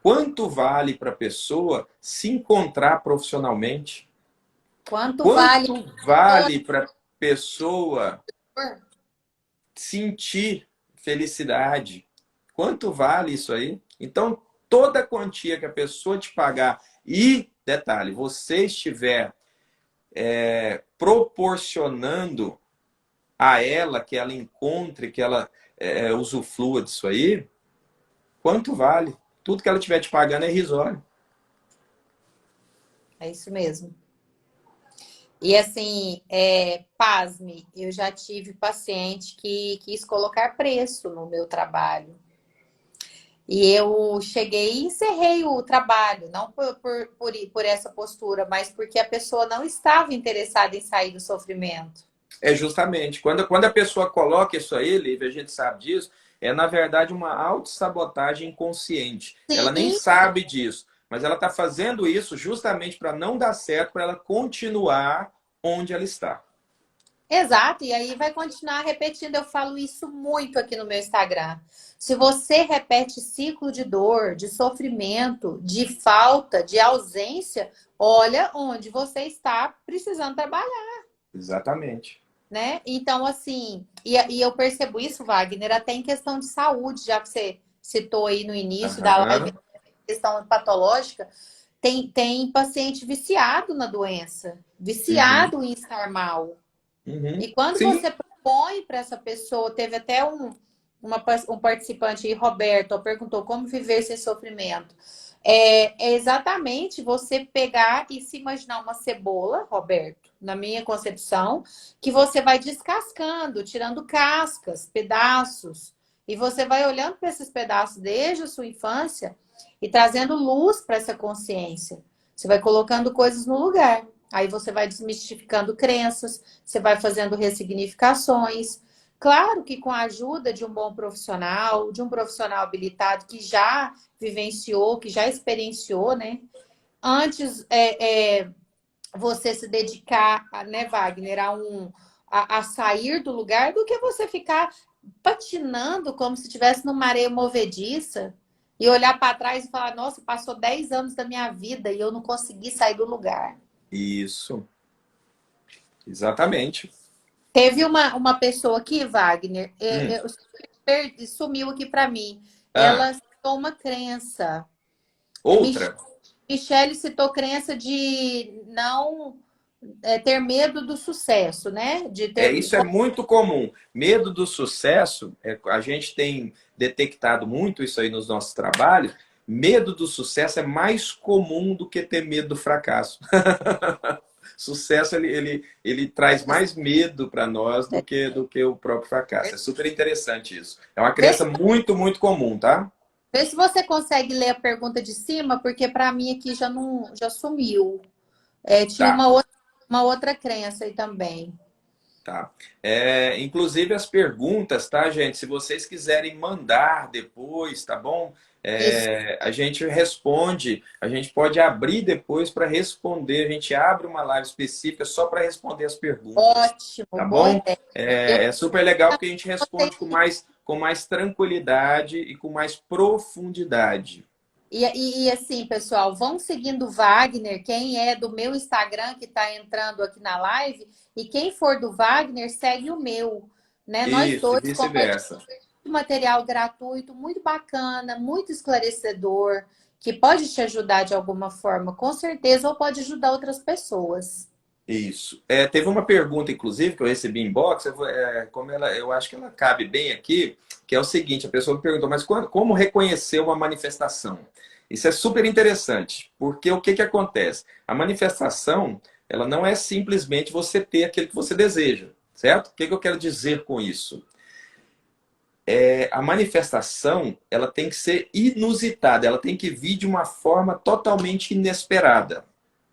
Quanto vale para a pessoa se encontrar profissionalmente? Quanto vale Quanto vale para a pessoa por sentir felicidade? Quanto vale isso aí? Então, toda a quantia que a pessoa te pagar e, detalhe, você estiver proporcionando a ela que ela encontre, que ela usufrua disso aí, quanto vale? Tudo que ela estiver te pagando é irrisório. É isso mesmo. E assim, pasme, eu já tive paciente que quis colocar preço no meu trabalho. E eu cheguei e encerrei o trabalho, não por essa postura, mas porque a pessoa não estava interessada em sair do sofrimento. É justamente, quando a pessoa coloca isso aí, Lívia, a gente sabe disso, é na verdade uma autossabotagem inconsciente. Ela nem Sim, sabe disso, mas ela está fazendo isso justamente para não dar certo, para ela continuar onde ela está. exato. E aí vai continuar repetindo. Eu falo isso muito aqui no meu Instagram. Se você repete ciclo de dor, de sofrimento, de falta, de ausência, olha onde você está precisando trabalhar. Exatamente. Né? Então, assim, e eu percebo isso, Wagner, até em questão de saúde, já que você citou aí no início da live, Aham. questão patológica, tem paciente viciado na doença, Uhum. viciado em estar mal. Uhum. E quando Sim. você propõe para essa pessoa, teve até um participante aí, Roberto, perguntou como viver sem sofrimento. É exatamente você pegar e se imaginar uma cebola, Roberto, na minha concepção, que você vai descascando, tirando cascas, pedaços, e você vai olhando para esses pedaços desde a sua infância e trazendo luz para essa consciência. Você vai colocando coisas no lugar. Aí você vai desmistificando crenças, você vai fazendo ressignificações. Claro que com a ajuda de um bom profissional, de um profissional habilitado que já vivenciou, que já experienciou, né? Antes você se dedicar, né, Wagner, a sair do lugar do que você ficar patinando como se estivesse numa areia movediça e olhar para trás e falar, nossa, passou 10 anos da minha vida e eu não consegui sair do lugar. Isso. Exatamente. Teve uma pessoa aqui, Wagner, Hum. sumiu aqui para mim. Ah, Ela citou uma crença. Mich- outra. Michele citou crença de não ter medo do sucesso, né? De ter. Isso é muito comum. Medo do sucesso, a gente tem detectado muito isso aí nos nossos trabalhos. Medo do sucesso é mais comum do que ter medo do fracasso. Sucesso, ele traz mais medo para nós do que o próprio fracasso. É super interessante isso. É uma Vê crença se, muito, muito comum, tá? vê se você consegue ler a pergunta de cima, porque para mim aqui já não já sumiu. Tinha Tá. uma outra crença aí também. Tá. Inclusive as perguntas, tá, gente? Se vocês quiserem mandar depois, tá bom? Isso, A gente responde, a gente pode abrir depois para responder. A gente abre uma live específica só para responder as perguntas, ótimo, tá boa bom? ideia. Eu É super legal porque a gente responde com botei. mais tranquilidade e com mais profundidade. Assim, pessoal, vão seguindo o Wagner, quem é do meu Instagram que está entrando aqui na live, e quem for do Wagner, segue o meu, né? Nós Isso, e dois compartilhamos vice-versa. material gratuito, muito bacana, muito esclarecedor, que pode te ajudar de alguma forma, com certeza, ou pode ajudar outras pessoas. Isso. Teve uma pergunta, inclusive, que eu recebi em box, eu acho que ela cabe bem aqui, que é o seguinte, a pessoa me perguntou, mas como reconhecer uma manifestação? Isso é super interessante, porque o que acontece? A manifestação, ela não é simplesmente você ter aquilo que você deseja, certo? O que eu quero dizer com isso? A manifestação, ela tem que ser inusitada, ela tem que vir de uma forma totalmente inesperada,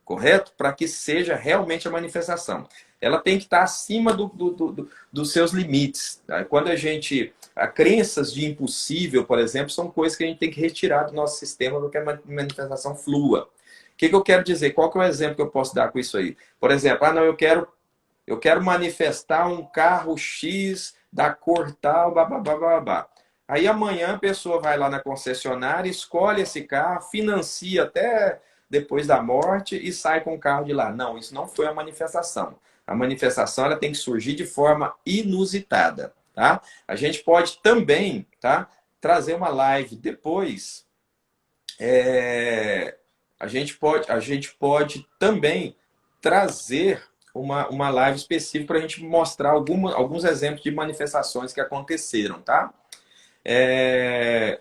correto? Para que seja realmente a manifestação. Ela tem que estar acima dos seus limites. Tá? Quando a crenças de impossível, por exemplo, são coisas que a gente tem que retirar do nosso sistema para que a manifestação flua. O que eu quero dizer? Qual que é o exemplo que eu posso dar com isso aí? Por exemplo, não, eu quero manifestar um carro X da cor tal, babá. Aí amanhã a pessoa vai lá na concessionária, escolhe esse carro, financia até depois da morte e sai com o carro de lá. Não, isso não foi a manifestação. A manifestação ela tem que surgir de forma inusitada, tá? A gente pode também, tá, trazer uma live depois. A gente pode também trazer uma live específica para a gente mostrar alguns exemplos de manifestações que aconteceram, tá? É,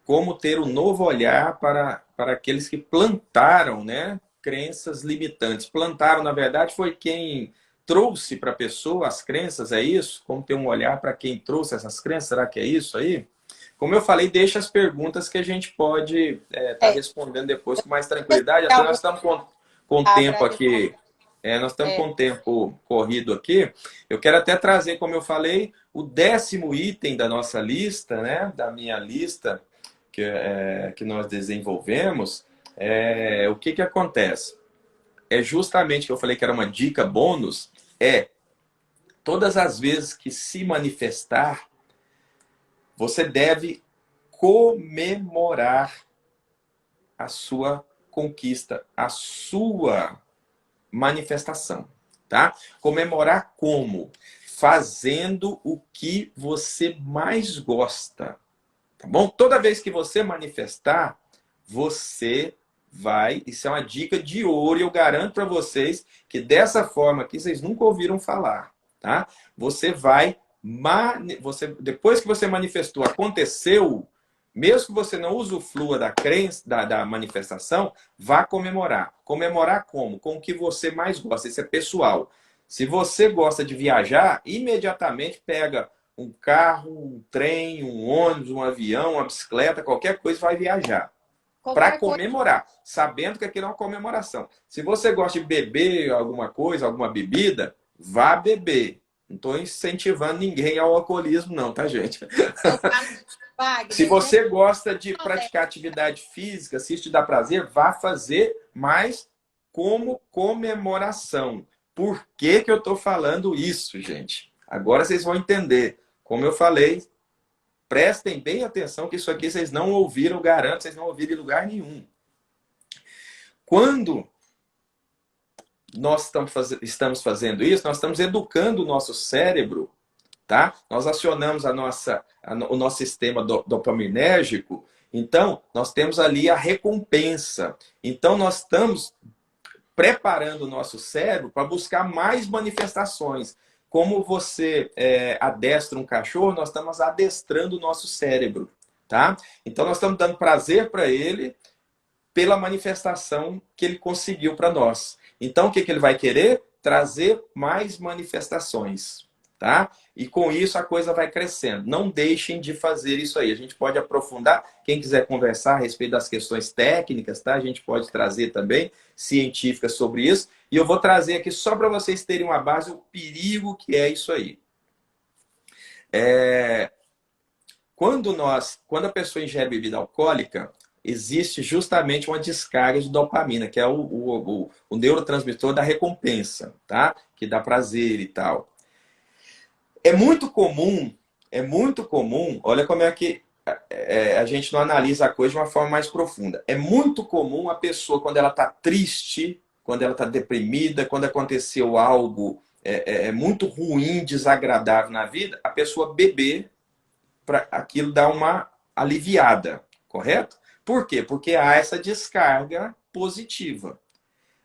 como ter um novo olhar para aqueles que plantaram, né, crenças limitantes. Plantaram, na verdade, foi quem trouxe para a pessoa as crenças, é isso? Como ter um olhar para quem trouxe essas crenças, será que é isso aí? Como eu falei, deixa as perguntas que a gente pode estar É, respondendo depois com mais tranquilidade. Até nós alguma estamos com tempo palavra de aqui, nós estamos é, com tempo corrido aqui. Eu quero até trazer, como eu falei, o 10º item da nossa lista, né? Da minha lista que nós desenvolvemos. O que acontece? É justamente que eu falei que era uma dica bônus, todas as vezes que se manifestar, você deve comemorar a sua conquista, a sua manifestação, tá? Comemorar como? Fazendo o que você mais gosta, tá bom? Toda vez que você manifestar, você vai, isso é uma dica de ouro, e eu garanto para vocês que dessa forma aqui vocês nunca ouviram falar, tá? Você vai, depois que você manifestou, aconteceu, mesmo que você não usufrua da crença, da manifestação, vá comemorar. Comemorar como? Com o que você mais gosta, isso é pessoal. Se você gosta de viajar, imediatamente pega um carro, um trem, um ônibus, um avião, uma bicicleta, qualquer coisa, vai viajar para qualquer coisa. comemorar, sabendo que aquilo é uma comemoração. Se você gosta de beber alguma coisa, alguma bebida, vá beber. Não estou incentivando ninguém ao alcoolismo, não, tá, gente? Se Wagner, você gosta de né? praticar atividade física, se isso te dá prazer, vá fazer, mas como comemoração. Por que que eu estou falando isso, gente? Agora vocês vão entender. Como eu falei, prestem bem atenção que isso aqui vocês não ouviram, garanto, vocês não ouviram em lugar nenhum. Quando nós estamos fazendo isso, nós estamos educando o nosso cérebro, tá? Nós acionamos o nosso sistema dopaminérgico, então nós temos ali a recompensa. Então nós estamos preparando o nosso cérebro para buscar mais manifestações. Como você adestra um cachorro, nós estamos adestrando o nosso cérebro, tá? Então nós estamos dando prazer para ele pela manifestação que ele conseguiu para nós. Então o que ele vai querer? Trazer mais manifestações, tá? E com isso a coisa vai crescendo. Não deixem de fazer isso aí. A gente pode aprofundar. Quem quiser conversar a respeito das questões técnicas, tá? A gente pode trazer também científicas sobre isso. E eu vou trazer aqui só para vocês terem uma base o perigo que é isso aí. Quando a pessoa ingere bebida alcoólica, existe justamente uma descarga de dopamina, que é o neurotransmissor da recompensa, tá? Que dá prazer e tal. É muito comum, olha como é que a gente não analisa a coisa de uma forma mais profunda. É muito comum a pessoa, quando ela está triste, quando ela está deprimida, quando aconteceu algo muito ruim, desagradável na vida, a pessoa beber para aquilo dar uma aliviada, correto? Por quê? Porque há essa descarga positiva.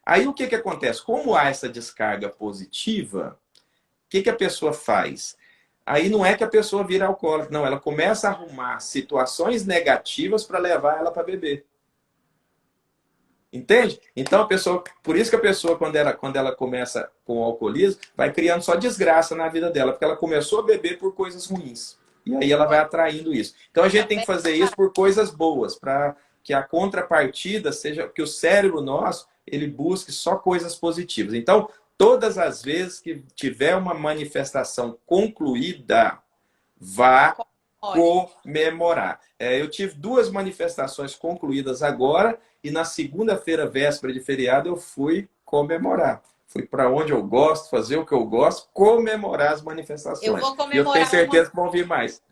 Aí o que acontece? Como há essa descarga positiva, o que a pessoa faz? Aí não é que a pessoa vira alcoólatra, não. Ela começa a arrumar situações negativas para levar ela para beber. Entende? Então, por isso que a pessoa, quando ela começa com o alcoolismo, vai criando só desgraça na vida dela, porque ela começou a beber por coisas ruins. E aí ela vai atraindo isso. Então a gente tem que fazer isso por coisas boas, para que a contrapartida seja que o cérebro nosso, ele busque só coisas positivas. Então, todas as vezes que tiver uma manifestação concluída, vá comemorar. Eu tive 2 manifestações concluídas agora e na segunda-feira, véspera de feriado, eu fui comemorar. Fui para onde eu gosto, fazer o que eu gosto, comemorar as manifestações. Eu vou E eu tenho comemorar certeza que vão vir mais.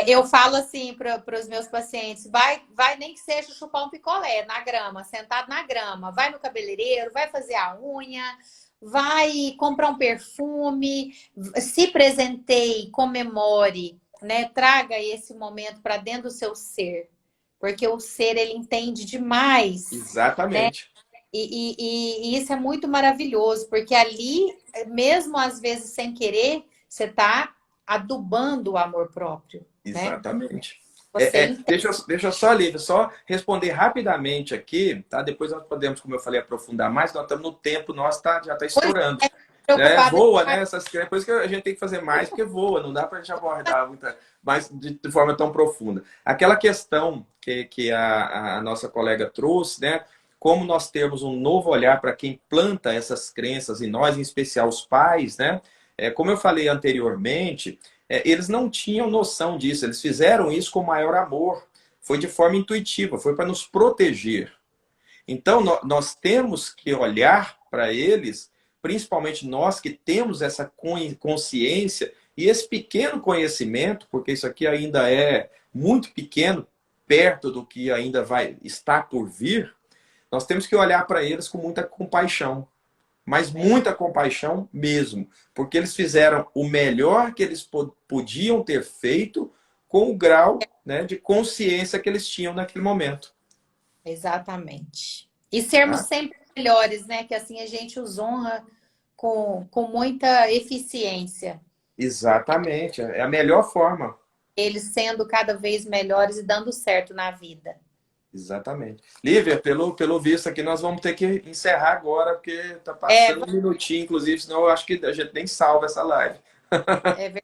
Eu falo assim para os meus pacientes, vai nem que seja chupar um picolé na grama, sentado na grama, vai no cabeleireiro, vai fazer a unha, vai comprar um perfume, se presenteie, comemore, né? Traga esse momento para dentro do seu ser, porque o ser ele entende demais, né? Exatamente. E isso é muito maravilhoso, porque ali, mesmo às vezes sem querer, você está adubando o amor próprio, né? Exatamente. Você entende. Deixa eu só, Lívia, só responder rapidamente aqui, tá? Depois nós podemos, como eu falei, aprofundar mais. Nós estamos no tempo, nosso já está Pois estourando. é, preocupada. Voa, né? Por isso que a gente tem que fazer mais, porque voa, não dá para a gente abordar mais de forma tão profunda. Aquela questão que a nossa colega trouxe, né? Como nós temos um novo olhar para quem planta essas crenças em nós, em especial os pais, né? Como eu falei anteriormente, eles não tinham noção disso, eles fizeram isso com maior amor, foi de forma intuitiva, foi para nos proteger. Então, nós temos que olhar para eles, principalmente nós que temos essa consciência e esse pequeno conhecimento, porque isso aqui ainda é muito pequeno, perto do que ainda vai estar por vir, nós temos que olhar para eles com muita compaixão. Mas muita compaixão mesmo, porque eles fizeram o melhor que eles podiam ter feito com o grau, né, de consciência que eles tinham naquele momento. Exatamente. E sermos Tá? sempre melhores, né? Que assim a gente os honra com muita eficiência. Exatamente, é a melhor forma. Eles sendo cada vez melhores e dando certo na vida. Exatamente. Lívia, pelo visto aqui, nós vamos ter que encerrar agora, porque está passando um minutinho, inclusive, senão eu acho que a gente nem salva essa live. É verdade.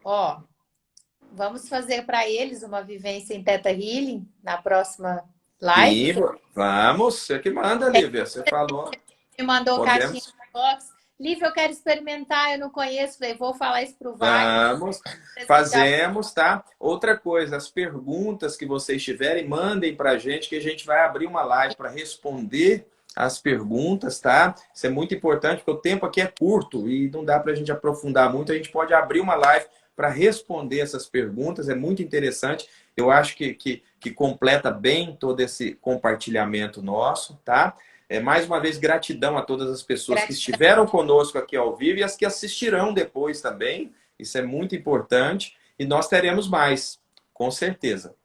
Ó, vamos fazer para eles uma vivência em Theta Healing na próxima live. Sim, vamos. Você que manda, Lívia. Você falou. Me mandou caixinha Podemos. de box. Lívia, eu quero experimentar, eu não conheço. Falei, vou falar isso pro Wagner. Vamos, fazemos, tá? Outra coisa, as perguntas que vocês tiverem, mandem para a gente, que a gente vai abrir uma live para responder as perguntas, tá? Isso é muito importante, porque o tempo aqui é curto e não dá para a gente aprofundar muito. A gente pode abrir uma live para responder essas perguntas, é muito interessante. Eu acho que completa bem todo esse compartilhamento nosso, tá? Mais uma vez, gratidão a todas as pessoas que estiveram conosco aqui ao vivo e as que assistirão depois também. Isso é muito importante. E nós teremos mais, com certeza.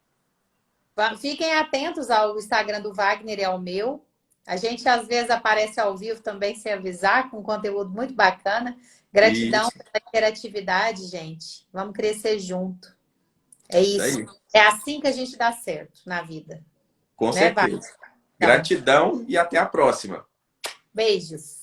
Fiquem atentos ao Instagram do Wagner e ao meu. A gente, às vezes, aparece ao vivo também sem avisar, com conteúdo muito bacana. Gratidão pela interatividade, gente. Vamos crescer junto. É isso. É assim que a gente dá certo na vida. Com certeza. Gratidão e até a próxima. Beijos.